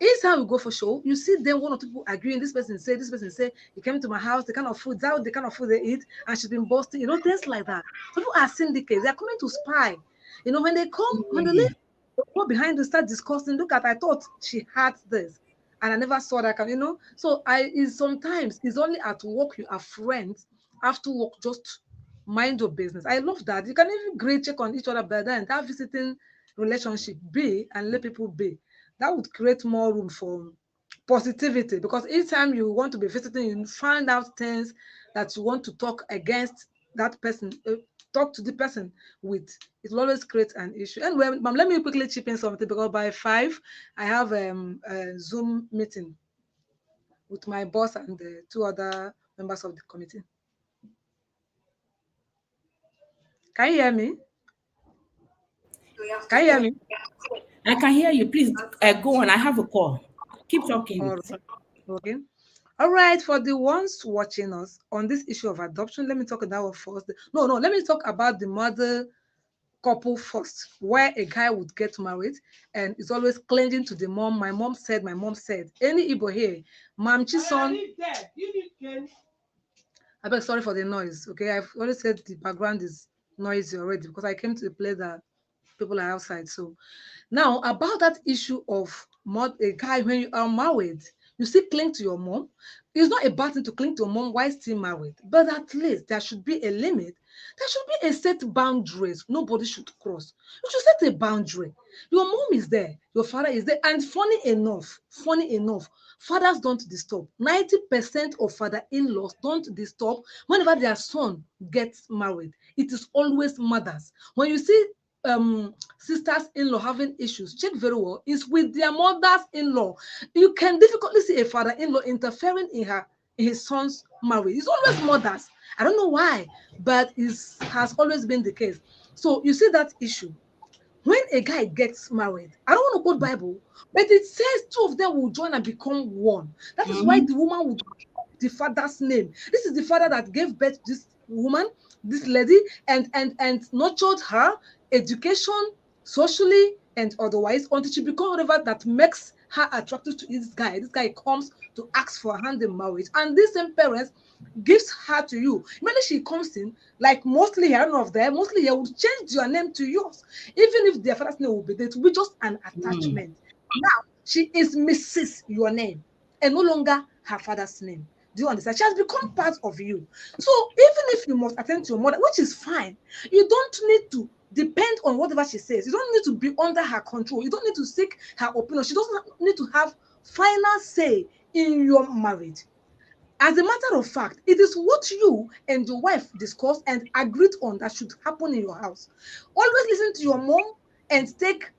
Each time we go for show, you see them one or two people agreeing. This person say, he came to my house, the kind of food, that the kind of food they eat, and she's been boasting, things like that. So people are syndicates, they're coming to spy. When they come, when they leave, Mm. they go behind to start discussing. Look at, I thought she had this, and I never saw that So I is sometimes it's only at work you are friends. After work, just mind your business. I love that. You can even great check on each other, but then that visiting relationship be and let people be, that would create more room for positivity, because each time you want to be visiting, you find out things that you want to talk against that person, talk to the person with. It will always create an issue. Anyway, ma'am, let me quickly chip in something, because by 5 I have a Zoom meeting with my boss and the two other members of the committee. Can you hear me? Can you hear me? I can hear you. Please go on. I have a call. Keep talking. All right. Okay. All right, for the ones watching us on this issue of adoption, let me talk about one first. No, no, let me talk about the mother couple first, where a guy would get married and is always clinging to the mom. My mom said, my mom said. Any Igbo here, Mam Chison. I beg sorry for the noise. Okay, I've always said the background is noisy already because I came to the place that people are outside. So now, about that issue of a guy, when you are married, you still cling to your mom. It's not a bad thing to cling to your mom while still married, but at least there should be a limit. There should be a set boundaries. Nobody should cross. You should set a boundary. Your mom is there, your father is there, and funny enough, fathers don't disturb. 90% of father-in-laws don't disturb whenever their son gets married. It is always mothers. When you see sisters-in-law having issues, check very well, is with their mothers-in-law. You can difficultly see a father-in-law interfering in his son's marriage. It's always mothers. I don't know why, but it has always been the case. So you see that issue. When a guy gets married, I don't want to quote Bible, but it says two of them will join and become one. That is why Mhm. the woman would the father's name. This is the father that gave birth to this woman, this lady, and nurtured her education, socially and otherwise, until she becomes whatever that makes her attracted to this guy. This guy comes to ask for her hand in marriage, and these same parents gives her to you. Immediately she comes in, like mostly here, none of them, mostly here would change your name to yours. Even if their father's name will be there, it will be just an Mm. attachment. Now she is Mrs. your name and no longer her father's name. Do you understand? She has become part of you. So even if you must attend to your mother, which is fine, you don't need to depend on whatever she says. You don't need to be under her control. You don't need to seek her opinion. She doesn't need to have final say in your marriage. As a matter of fact, it is what you and your wife discussed and agreed on that should happen in your house. Always listen to your mom and take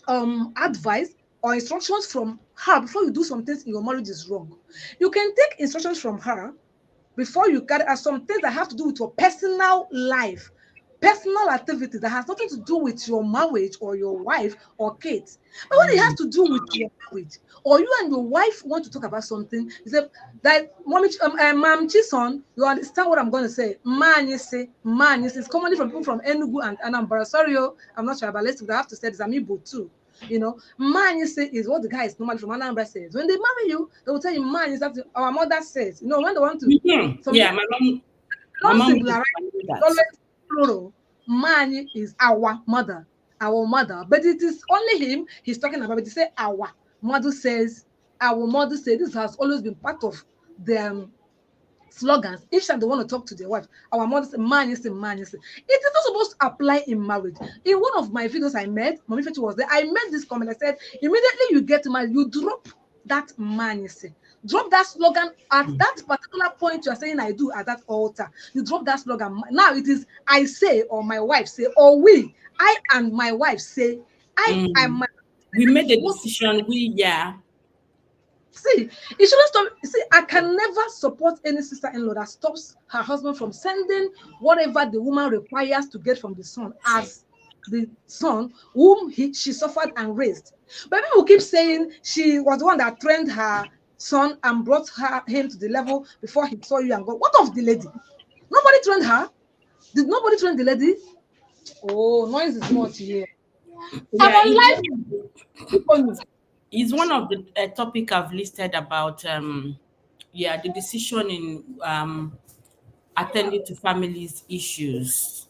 advice or instructions from her before you do some things in your marriage is wrong. You can take instructions from her before you carry out some things that have to do with your personal life, personal activity that has nothing to do with your marriage or your wife or kids. But when it has Mm. to do with your marriage, or you and your wife want to talk about something, you say that mommy, ma'am Chison, you understand what I'm going to say? Man, you see, it's commonly from people from Enugu and Anambra. Sorry, I'm not tribalistic, but I have to say this. I'm Igbo too. Man, you say is what the guy is normally from Anambra says. When they marry you, they will tell you man is that our mother says. When they want to, Mhm. some Yeah, my don't mom would singularize, do that. always plural. Man is our mother, but it is only him he's talking about. But he say mother says, our mother says. This has always been part of the slogans. Each time they want to talk to their wife, our mother say, man, you say, man, you say. It is not supposed to apply in marriage. In one of my videos I made, Mommy Fetty was there. I made this comment. I said, immediately you get married, you drop that man, you say. Drop that slogan at that particular point you are saying I do at that altar. You drop that slogan. Now it is I say or my wife say or we. I and my wife say. I and Mm. my We made a what decision. Yeah. See, it shouldn't stop. See, I can never support any sister-in-law that stops her husband from sending whatever the woman requires to get from the son as the son whom she suffered and raised. But people keep saying she was the one that trained her son and brought him to the level before he saw you and go. What of the lady? Nobody trained her. Did nobody train the lady? Oh, noise is much here. I'm Yeah, on live. it's one of the topic I've listed about yeah, the decision in attending to families issues,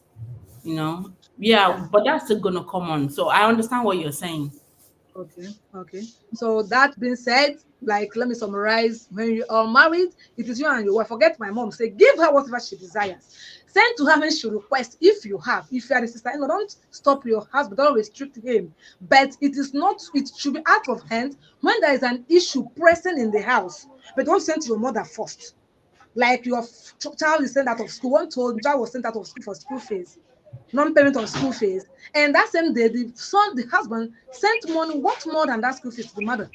Yeah, but that's still gonna come on. So I understand what you're saying. Okay. So that being said, like let me summarize. When you are married, it is you and your wife. Forget my mom. Say give her whatever she desires. Send to her when she requests. If you have, if you are the sister, don't stop your husband. Don't restrict him. But it is not. It should be out of hand when there is an issue pressing in the house. But don't send to your mother first. Like your child is sent out of school. One told child was sent out of school for school fees, non-payment of school fees, and that same day the husband sent money what more than that school fees to the mother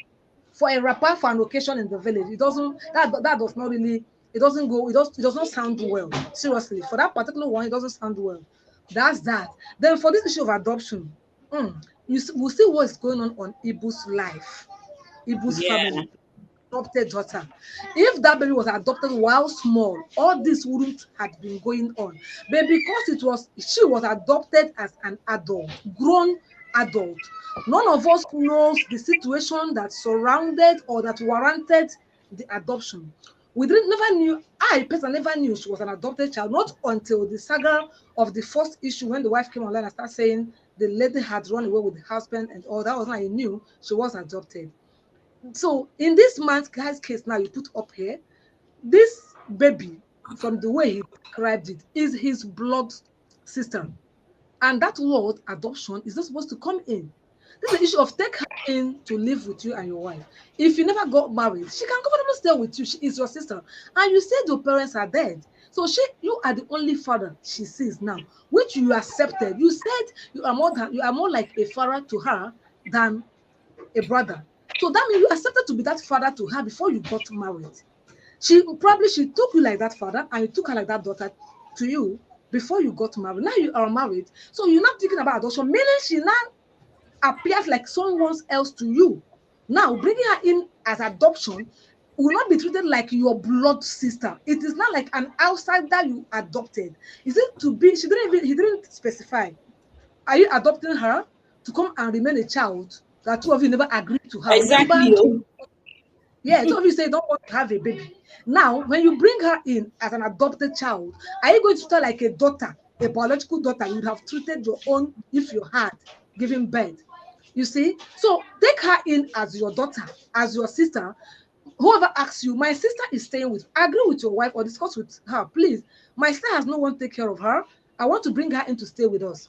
for a wrapper for an occasion in the village. It doesn't that does not really it doesn't go it does not sound well. Seriously, for that particular one, it doesn't sound well. That's that. Then for this issue of adoption, we'll see what is going on Ibu's life, Ibu's Yeah. family. Adopted daughter. If that baby was adopted while small, all this wouldn't have been going on. But because she was adopted as an adult, grown adult, none of us knows the situation that surrounded or that warranted the adoption. We didn't never knew. I personally never knew she was an adopted child, not until the saga of the first issue when the wife came online and started saying the lady had run away with the husband and all that was when I knew she was adopted. So in this guy's case now you put up here, this baby, from the way he described it, is his blood sister. And that word adoption is not supposed to come in. This is the issue of take her in to live with you and your wife. If you never got married, she can comfortably stay with you. She is your sister. And you said your parents are dead. So you are the only father she sees now, which you accepted. You said you are more like a father to her than a brother. So that means you accepted to be that father to her before you got married. She took you like that father and you took her like that daughter to you before you got married. Now you are married. So you're not thinking about adoption, meaning she now appears like someone else to you. Now bringing her in as adoption will not be treated like your blood sister. It is not like an outsider you adopted. Is it to be? He didn't specify. Are you adopting her to come and remain a child that two of you never agreed to her? Remember, Exactly. Oh. yeah, two of you say don't want to have a baby. Now, when you bring her in as an adopted child, are you going to treat her like a daughter, a biological daughter you would have treated your own if you had given birth? You see, so take her in as your daughter, as your sister. Whoever asks you, my sister is staying with, agree with your wife or discuss with her, please. My sister has no one to take care of her. I want to bring her in to stay with us.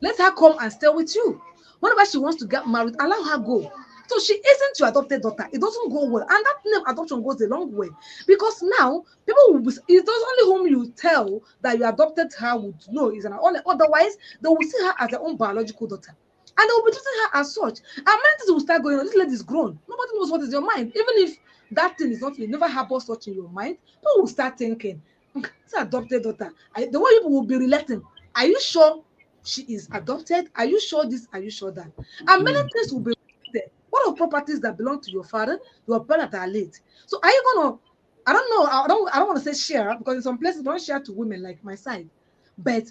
Let her come and stay with you. Whenever she wants to get married, allow her go. So she isn't your adopted daughter. It doesn't go well. And that name adoption goes a long way. Because now people will be, it does only whom you tell that you adopted her would know is an only otherwise they will see her as their own biological daughter. And they will be treating her as such. And many things will start going on. This lady is grown. Nobody knows what is your mind. Even if that thing is not, you never harbor such in your mind, people will start thinking, it's adopted daughter. The way people will be relating. Are you sure she is adopted? Are you sure this? Are you sure that? And many Mm. things will be related. What of properties that belong to your father, your parents are late? So are you gonna? I don't know. I don't want to say share because in some places don't share to women like my side. But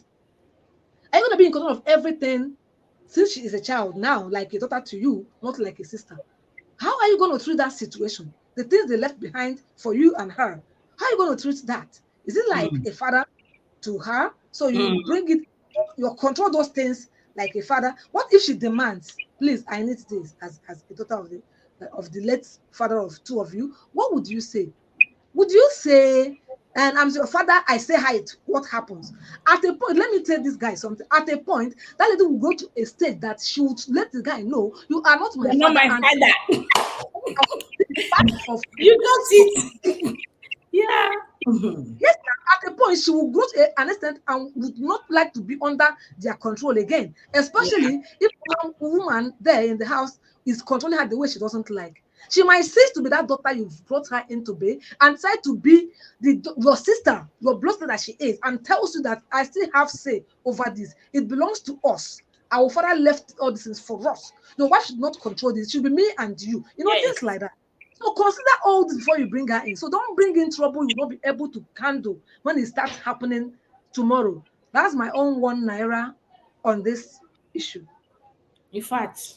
are you gonna be in control of everything since she is a child now, like a daughter to you, not like a sister. How are you going to treat that situation? The things they left behind for you and her. How are you going to treat that? Is it like Mm, a father to her? So you mm. bring it, you control those things like a father. What if she demands, please, I need this as a daughter of the late father of two of you? What would you say? Would you say, and I'm your father, I say hi, what happens? At a point, let me tell this guy something. At a point, that lady will go to a stage that she would let the guy know, you are not my You're not father, my and father. part of You got it. Yeah. Mhm. yes, at a point she will grow to an extent and would not like to be under their control again, Yeah. especially if one woman there in the house is controlling her the way she doesn't like. She might cease to be that daughter you've brought her into be and try to be your sister, your blood sister that she is, and tells you that I still have say over this. It belongs to us. Our father left all these things for us. Your wife should not control this. It should be me and you. You know, things Yes. like that. So consider all this before you bring her in. So don't bring in trouble you will not be able to handle when it starts happening tomorrow. That's my own 1 naira on this issue. In fact,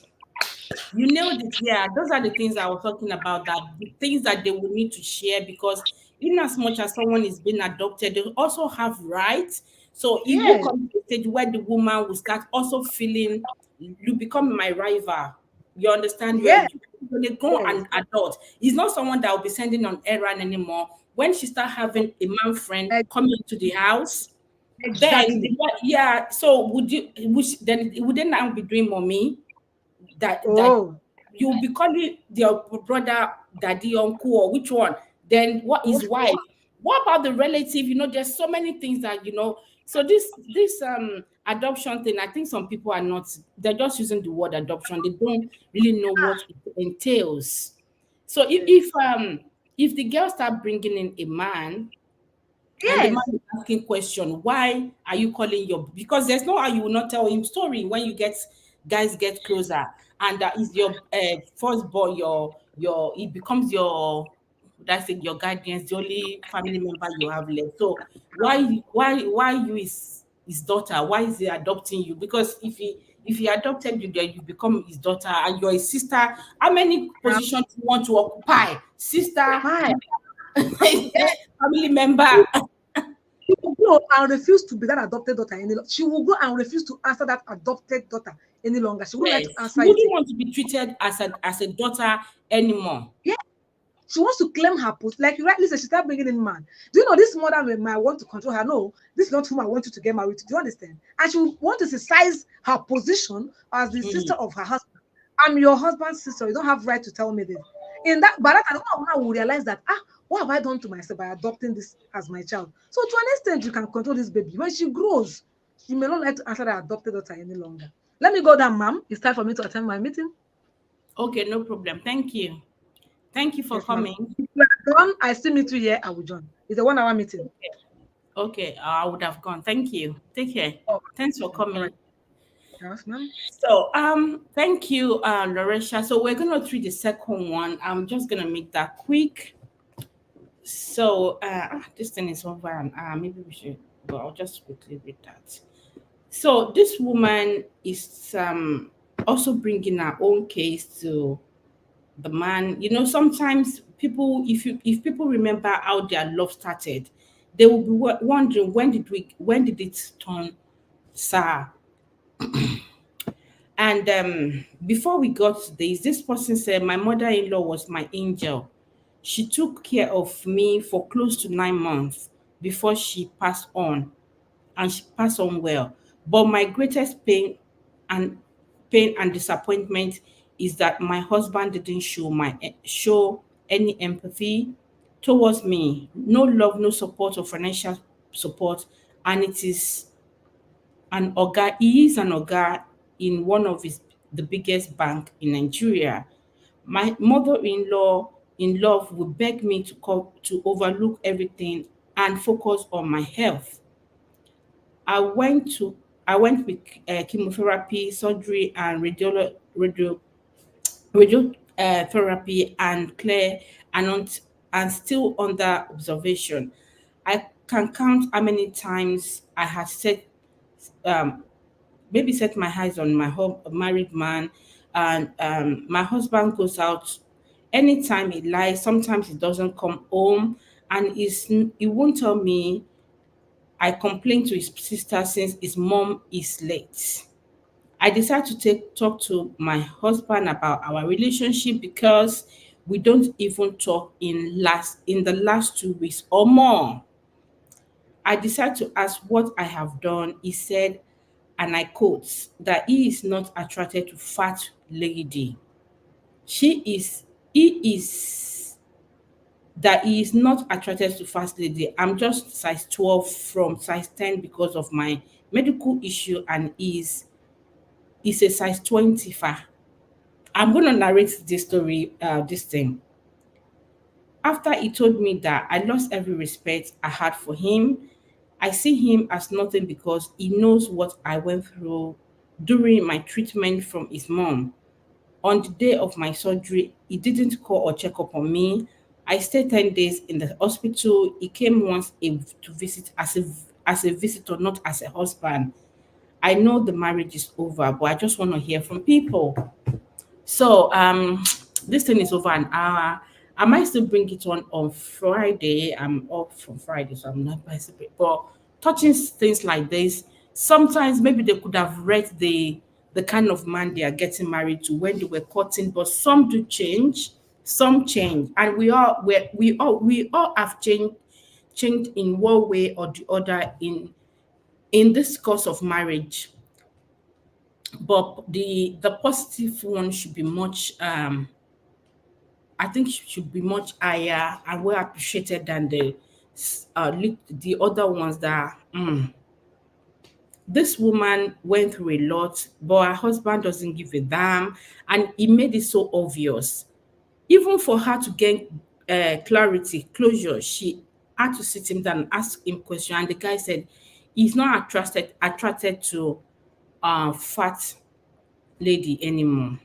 you nailed it. Yeah, those are the things I was talking about. That the things that they will need to share, because in as much as someone is being adopted, they also have rights. So it will Yes, come to a stage where the woman will start also feeling you become my rival. You understand? yes, When they go yes. and adult, it's not someone that will be sending on errand anymore. When she start having a man friend Ex- coming to the house, then Exactly. yeah. So would they now be doing mommy? That Oh, you'll be calling your brother daddy, uncle, or which one? Then what is which wife? What about the relative? There's so many things that so this adoption thing, I think some people are not, they're just using the word adoption. They don't really know what it entails. So yes. if the girl start bringing in a man, and the man Yes. is asking question, why are you calling your, because there's no how you will not tell him story when you guys get closer, and that is your firstborn, your it becomes your, that's it, your guardians, the only family member you have left. So why you is his daughter, why is he adopting you? Because if he adopted you, then you become his daughter and you're his sister. How many Now, positions you want to occupy? Sister, why? Yes. family member. She will go and refuse to be that adopted daughter any longer. She will go and refuse to answer that adopted daughter any longer. She wouldn't like to Yes, she answer it wouldn't again. want to be treated as a daughter anymore. Yeah. She wants to claim her post. Like you rightly said, she started bringing in man. Do you know this mother might want to control her? No, this is not whom I want you to get married to. Do you understand? And she will want to exercise her position as the sister Mm. of her husband. I'm your husband's sister. You don't have right to tell me this. In that, but that time, I will realize that what have I done to myself by adopting this as my child? So to an extent, you can control this baby. When she grows, she may not like to answer the adopted daughter any longer. Let me go down, ma'am. It's time for me to attend my meeting. Okay, no problem. Thank you. Thank you for Yes, ma'am. coming. If you are done, I still meet you here. I will join. It's a 1 hour meeting. Okay, I would have gone. Thank you. Take care. Oh, Thanks for all right. coming. Yes, ma'am. So, thank you, Laresha. So we're gonna treat the second one. I'm just gonna make that quick. So, this thing is over, and maybe we should. But I'll just quickly read that. So this woman is also bringing her own case to the man. Sometimes people, if people remember how their love started, they will be wondering, when did it turn sour? And before we got to this person said my mother-in-law was my angel. She took care of me for close to 9 months before she passed on, and she passed on well. But my greatest and pain and disappointment is that my husband didn't show any empathy towards me. No love, no support or financial support, and it is an oga. He is an oga in one of the biggest bank in Nigeria. My mother-in-law in love would beg me to overlook everything and focus on my health. I went to I went with chemotherapy, surgery, and radiotherapy, and clear and still under observation. I can count how many times I had said maybe set my eyes on my married man, and my husband goes out anytime he lies. Sometimes he doesn't come home, and he won't tell me. I complained to his sister since his mom is late. I decided to talk to my husband about our relationship because we don't even talk in the last 2 weeks or more. I decided to ask what I have done. He said, and I quote, that he is not attracted to fat lady. She is he is that he is not attracted to fat lady. I'm just size 12 from size 10 because of my medical issue, and is a size 20 far. I'm gonna narrate this story, this thing. After he told me that, I lost every respect I had for him. I see him as nothing because he knows what I went through during my treatment from his mom. On the day of my surgery, he didn't call or check up on me. I stayed 10 days in the hospital. He came to visit as a visitor, not as a husband. I know the marriage is over, but I just want to hear from people. So this thing is over an hour. I might still bring it on Friday. I'm off from Friday, so I'm not participating. But touching things like this, sometimes maybe they could have read the kind of man they are getting married to when they were courting, but some do change, some change, and we all have changed in one way or the other in this course of marriage. But the positive one should be much I think should be much higher and well appreciated than the other ones that this woman went through a lot, but her husband doesn't give a damn, and he made it so obvious. Even for her to gain clarity, closure, she had to sit him down and ask him question. And the guy said he's not attracted to fat lady anymore.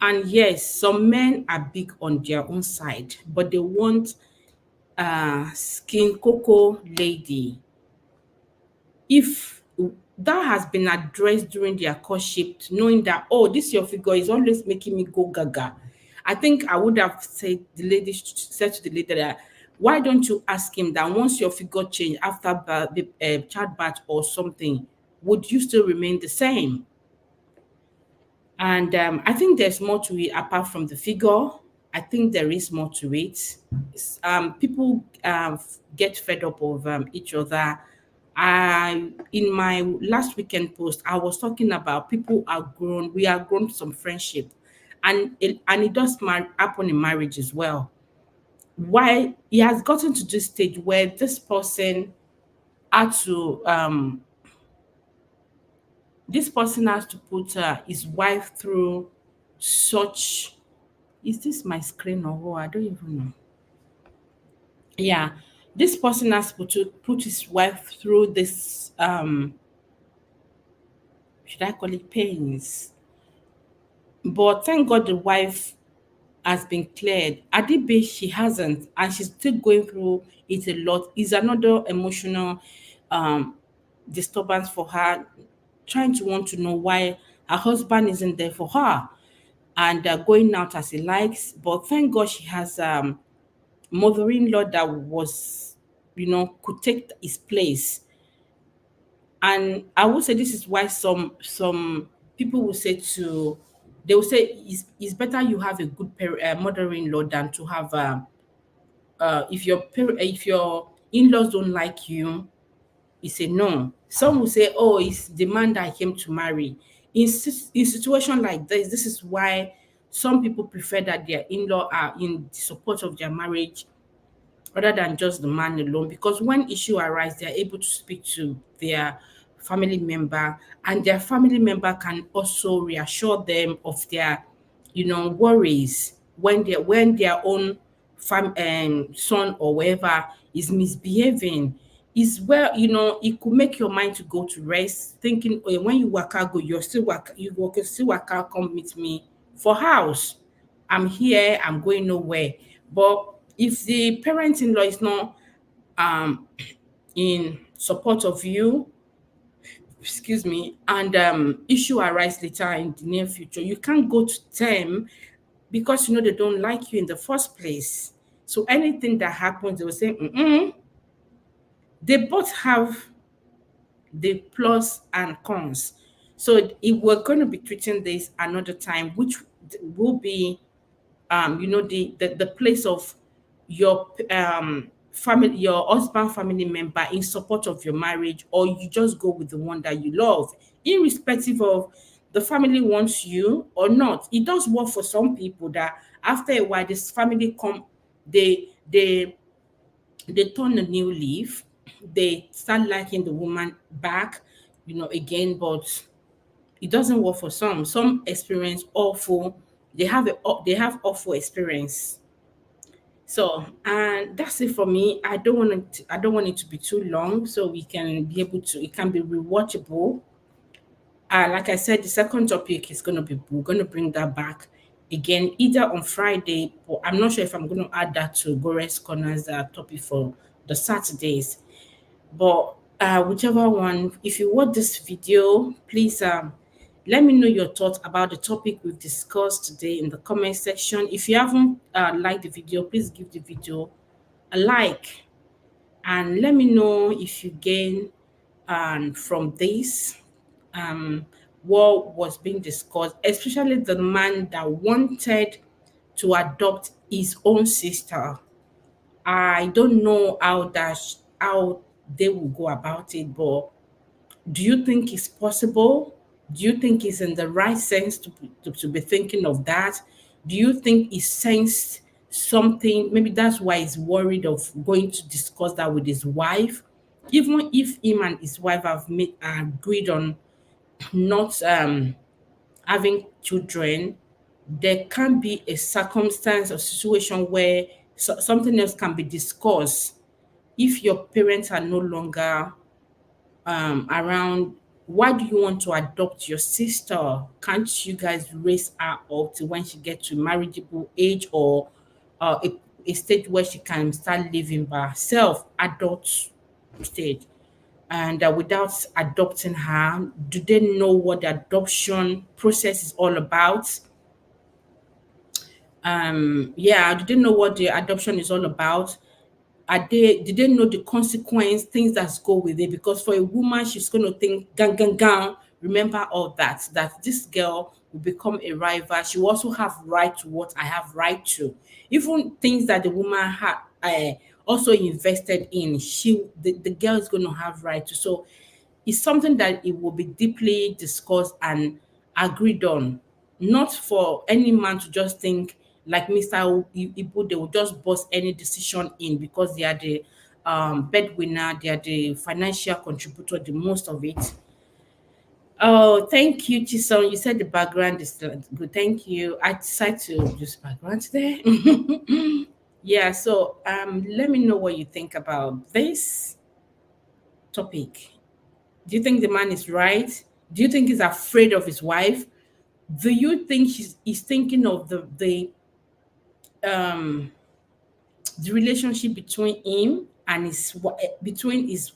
And yes, some men are big on their own side, but they want skin cocoa lady. If that has been addressed during their courtship, knowing that, oh, this your figure is always making me go gaga, I think I would have said to the lady that, why don't you ask him that once your figure change after childbirth or something, would you still remain the same? And I think there's more to it apart from the figure. I think there is more to it. People get fed up of each other. In my last weekend post, I was talking about people are grown. We are grown to some friendship, and it does happen in marriage as well. Why he has gotten to this stage where this person had to this person has to put his wife through such. Is this my screen or what? I don't even know. Yeah, this person has to put his wife through this. Should I call it pains? But thank God the wife has been cleared. Adibe, she hasn't, and she's still going through it a lot. Is another emotional um, disturbance for her, trying to want to know why her husband isn't there for her and going out as he likes. But thank God she has mother-in-law that was, could take his place. And I would say this is why some people will say they will say it's better you have a good mother-in-law than to have if your in-laws don't like you, it's a no. Some will say, oh, it's the man that I came to marry. In situation like this is why some people prefer that their in-law are in support of their marriage rather than just the man alone, because when issue arise they're able to speak to their family member, and their family member can also reassure them of their worries when their own son or whatever is misbehaving. Is where it could make your mind to go to rest thinking, oh, when you work out go, you still work out, come meet me for house. I'm here, I'm going nowhere. But if the parent-in-law is not um in support of you, excuse me, and issue arise later in the near future, you can't go to them because you know they don't like you in the first place. So anything that happens, they will say, mm-mm. They both have the plus and cons. So if we're going to be treating this another time, which will be the place of your family, your husband family member in support of your marriage, or you just go with the one that you love, irrespective of the family wants you or not. It does work for some people that after a while this family come, they turn a new leaf, they start liking the woman back, again, but it doesn't work for some. Some experience awful, they have awful experience. So, and that's it for me. I don't want it to be too long, so we can be able to, it can be rewatchable. Like I said, the second topic is gonna be, we're gonna bring that back again either on Friday, but I'm not sure if I'm gonna add that to Gore's Corners topic for the Saturdays. But whichever one, if you watch this video, please let me know your thoughts about the topic we've discussed today in the comment section. If you haven't liked the video, please give the video a like, and let me know if you gain from this, what was being discussed, especially the man that wanted to adopt his own sister. I don't know how they will go about it, but do you think it's possible? Do you think it's in the right sense to be thinking of that? Do you think he sensed something? Maybe that's why he's worried of going to discuss that with his wife. Even if him and his wife have made agreed on not having children, there can be a circumstance or situation where something else can be discussed if your parents are no longer around. Why do you want to adopt your sister? Can't you guys raise her up to when she gets to marriageable age, or a stage where she can start living by herself, adult stage? And without adopting her, do they know what the adoption process is all about? Yeah, do they know what the adoption is all about? Did they know the consequence, things that go with it? Because for a woman, she's going to think, gang, gang, gang, remember all that this girl will become a rival. She will also have right to what I have right to. Even things that the woman had also invested in, the girl is going to have right to. So it's something that it will be deeply discussed and agreed on. Not for any man to just think like Mr. Ibu, they will just bust any decision in because they are the breadwinner, they are the financial contributor, the most of it. Oh, thank you, Chisom. You said the background is good. Thank you. I decided to use background there. Yeah, so let me know what you think about this topic. Do you think the man is right? Do you think he's afraid of his wife? Do you think he's thinking of um the relationship between him and between his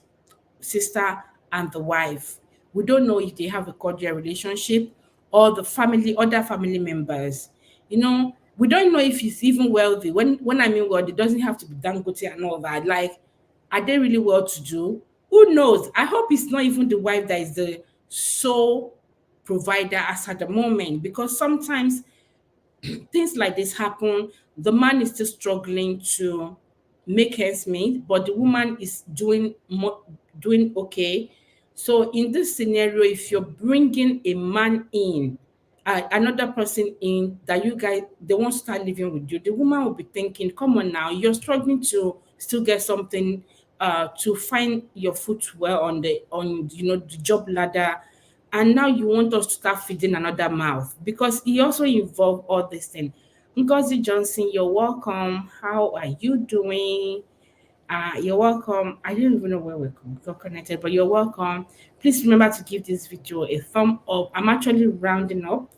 sister and the wife? We don't know if they have a cordial relationship, or the family, other family members. We don't know if he's even wealthy. When I mean wealthy, it doesn't have to be Dangote and all that. Like, are they really well to do? Who knows? I hope it's not even the wife that is the sole provider as at the moment, because sometimes things like this happen. The man is still struggling to make ends meet, but the woman is doing okay. So in this scenario, if you're bringing a man in, another person in, that you guys, they won't start living with you, the woman will be thinking, come on now, you're struggling to still get something, to find your foot well on the job ladder, and now you want us to start feeding another mouth, because he also involved all this thing. Ngozi Johnson, you're welcome. How are you doing? You're welcome. I don't even know where we got connected, but you're welcome. Please remember to give this video a thumb up. I'm actually rounding up.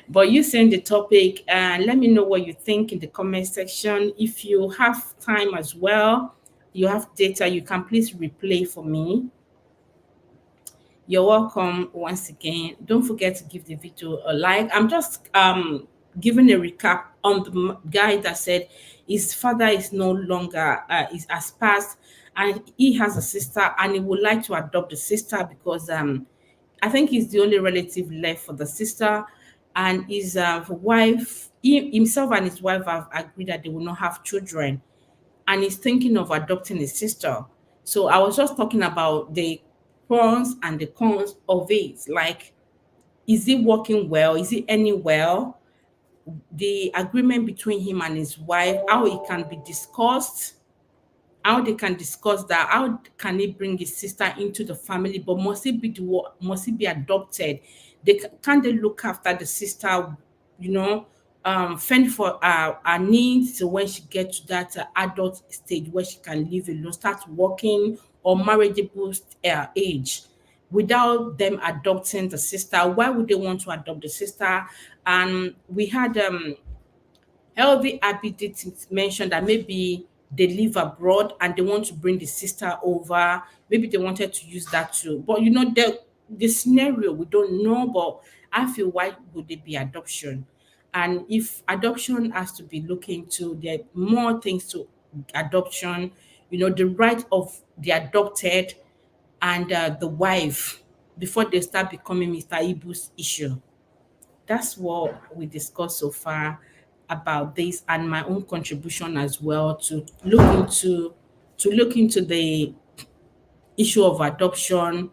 But you send the topic and let me know what you think in the comment section. If you have time as well, you have data, you can please replay for me. You're welcome once again. Don't forget to give the video a like. I'm just giving a recap on the guy that said his father is no longer is has passed, and he has a sister, and he would like to adopt the sister because I think he's the only relative left for the sister, and his wife, himself and his wife have agreed that they will not have children, and he's thinking of adopting his sister. So I was just talking about the pros and the cons of it. Like, is it working well? Is it any well? The agreement between him and his wife, how it can be discussed, how they can discuss that, how can he bring his sister into the family, but must it be must it be adopted? Can they look after the sister, you know, fend for her needs, so when she gets to that adult stage where she can live alone, start working, or marriageable age, without them adopting the sister? Why would they want to adopt the sister? And we had Healthy Happy did mention that maybe they live abroad and they want to bring the sister over. Maybe they wanted to use that too. But the scenario we don't know, but I feel, why would it be adoption? And if adoption has to be looked into, there are more things to adoption, the right of the adopted and the wife before they start becoming Mr. Ibu's issue. That's what we discussed so far about this, and my own contribution as well, to look into the issue of adoption.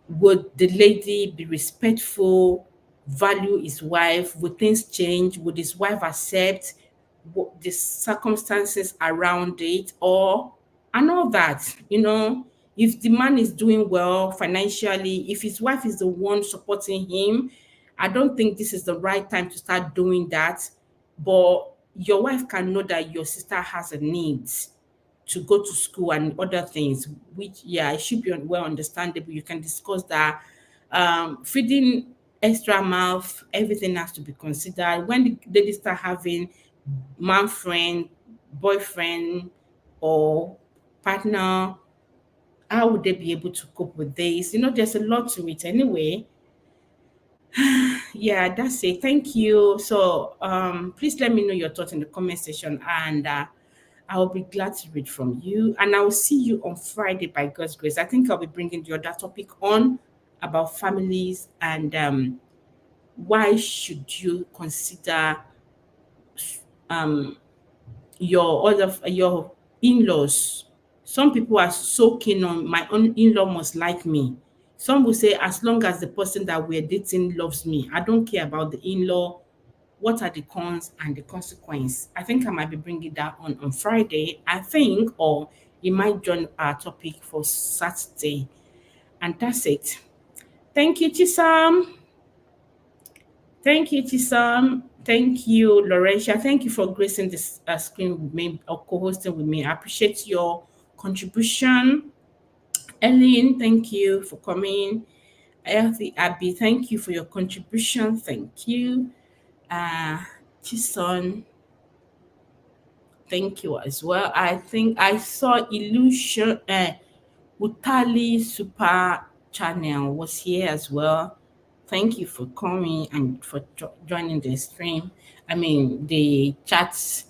Would the lady be respectful, value his wife? Would things change? Would his wife accept what the circumstances around it, or and all that? If the man is doing well financially, if his wife is the one supporting him, I don't think this is the right time to start doing that. But your wife can know that your sister has a needs to go to school and other things, which, yeah, it should be well understandable. You can discuss that. Feeding extra mouth, everything has to be considered. When the ladies start having man friend, boyfriend, or partner, how would they be able to cope with this? There's a lot to it anyway. Yeah, that's it. Thank you. So please let me know your thoughts in the comment section, and I'll be glad to read from you. And I'll see you on Friday by God's grace. I think I'll be bringing the other topic on about families, and why should you consider your in-laws. Some people are so keen on my own in-law must like me. Some will say, as long as the person that we're dating loves me, I don't care about the in-law. What are the cons and the consequence? I think I might be bringing that on Friday, I think, or you might join our topic for Saturday. And that's it. Thank you, Chisam. Thank you, Chisam. Thank you, Laurentia. Thank you for gracing this screen with me, or co-hosting with me. I appreciate your contribution. Ellen, thank you for coming. Healthy Abby, thank you for your contribution. Thank you. Chison, thank you as well. I think I saw Illusion, Utali Super Channel was here as well. Thank you for coming and for joining the stream. I mean, the chats.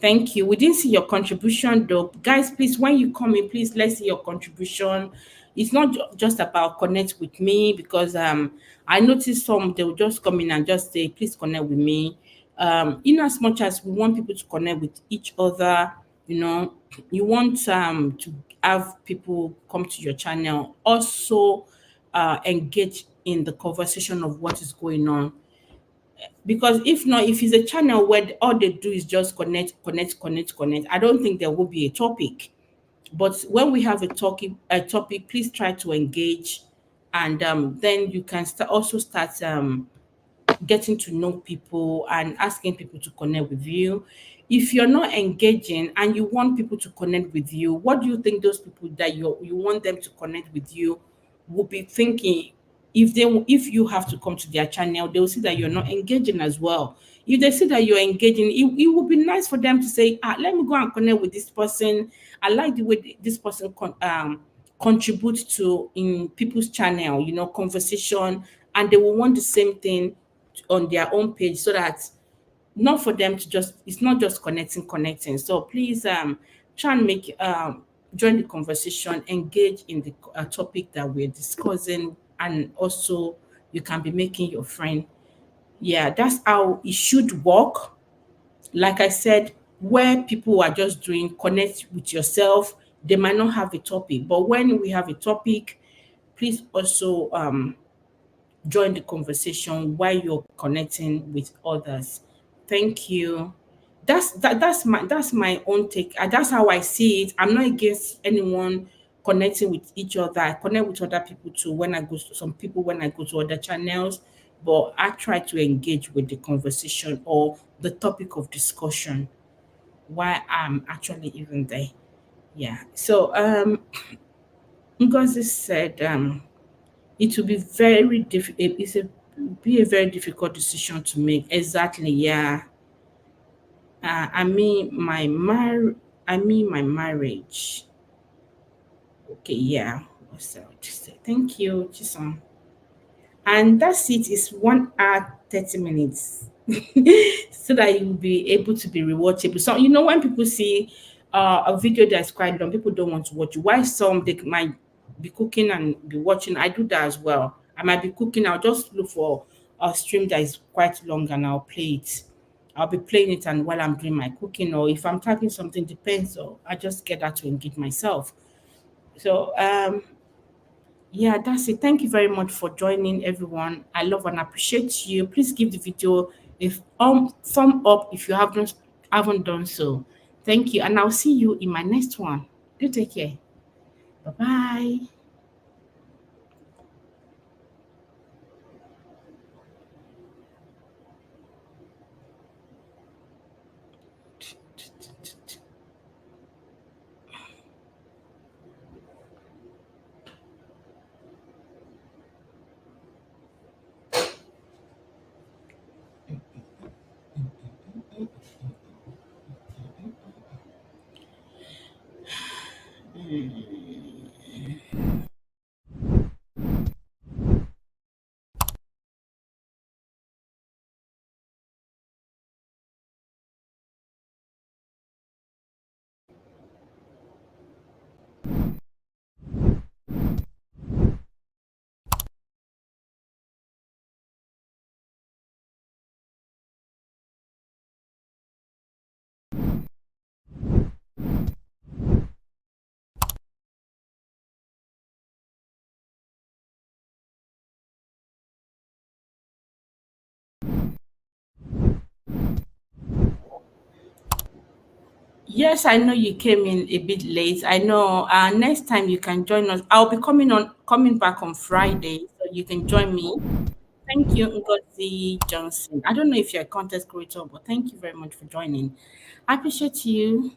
Thank you. We didn't see your contribution though. Guys, please, when you come in, please, let's see your contribution. It's not just about connect with me, because I noticed some, they'll just come in and just say, please connect with me. In as much as we want people to connect with each other, you want to have people come to your channel, also engage in the conversation of what is going on. Because if not, if it's a channel where all they do is just connect, I don't think there will be a topic. But when we have a topic, please try to engage, and then you can also start getting to know people and asking people to connect with you. If you're not engaging and you want people to connect with you, what do you think those people that you want them to connect with you will be thinking? If you have to come to their channel, they will see that you're not engaging as well. If they see that you're engaging, it would be nice for them to say, let me go and connect with this person. I like the way this person contribute to in people's channel, conversation, and they will want the same thing on their own page, so that not for them to just, it's not just connecting. So please try and make join the conversation, engage in the topic that we're discussing, and also you can be making your friend. Yeah, that's how it should work. Like I said, where people are just doing connect with yourself, they might not have a topic, but when we have a topic, please also join the conversation while you're connecting with others. Thank you. That's my own take. That's how I see it. I'm not against anyone connecting with each other. I connect with other people too when I go to some people when I go to other channels, but I try to engage with the conversation or the topic of discussion while I'm actually even there. Yeah. So Ngozi said it will be very difficult. It's a be a very difficult decision to make. Exactly. Yeah. I mean my marriage. Okay. Yeah. So just say thank you, Chisom. And that's it. It's 1 hour 30 minutes, so that you'll be able to be rewatchable. So when people see a video that's quite long, people don't want to watch it. Why some they might be cooking and be watching? I do that as well. I might be cooking. I'll just look for a stream that is quite long and I'll play it. I'll be playing it and while I'm doing my cooking, or if I'm typing something, depends. Or I just get that to engage myself. So yeah, that's it. Thank you very much for joining, everyone. I love and appreciate you. Please give the video a thumb up if you haven't done so. Thank you, and I'll see you in my next one. Do take care. Bye bye. Yes, I know you came in a bit late. I know. Next time you can join us. I'll be coming back on Friday, so you can join me. Thank you, Ngozi Johnson. I don't know if you're a content creator, but thank you very much for joining. I appreciate you.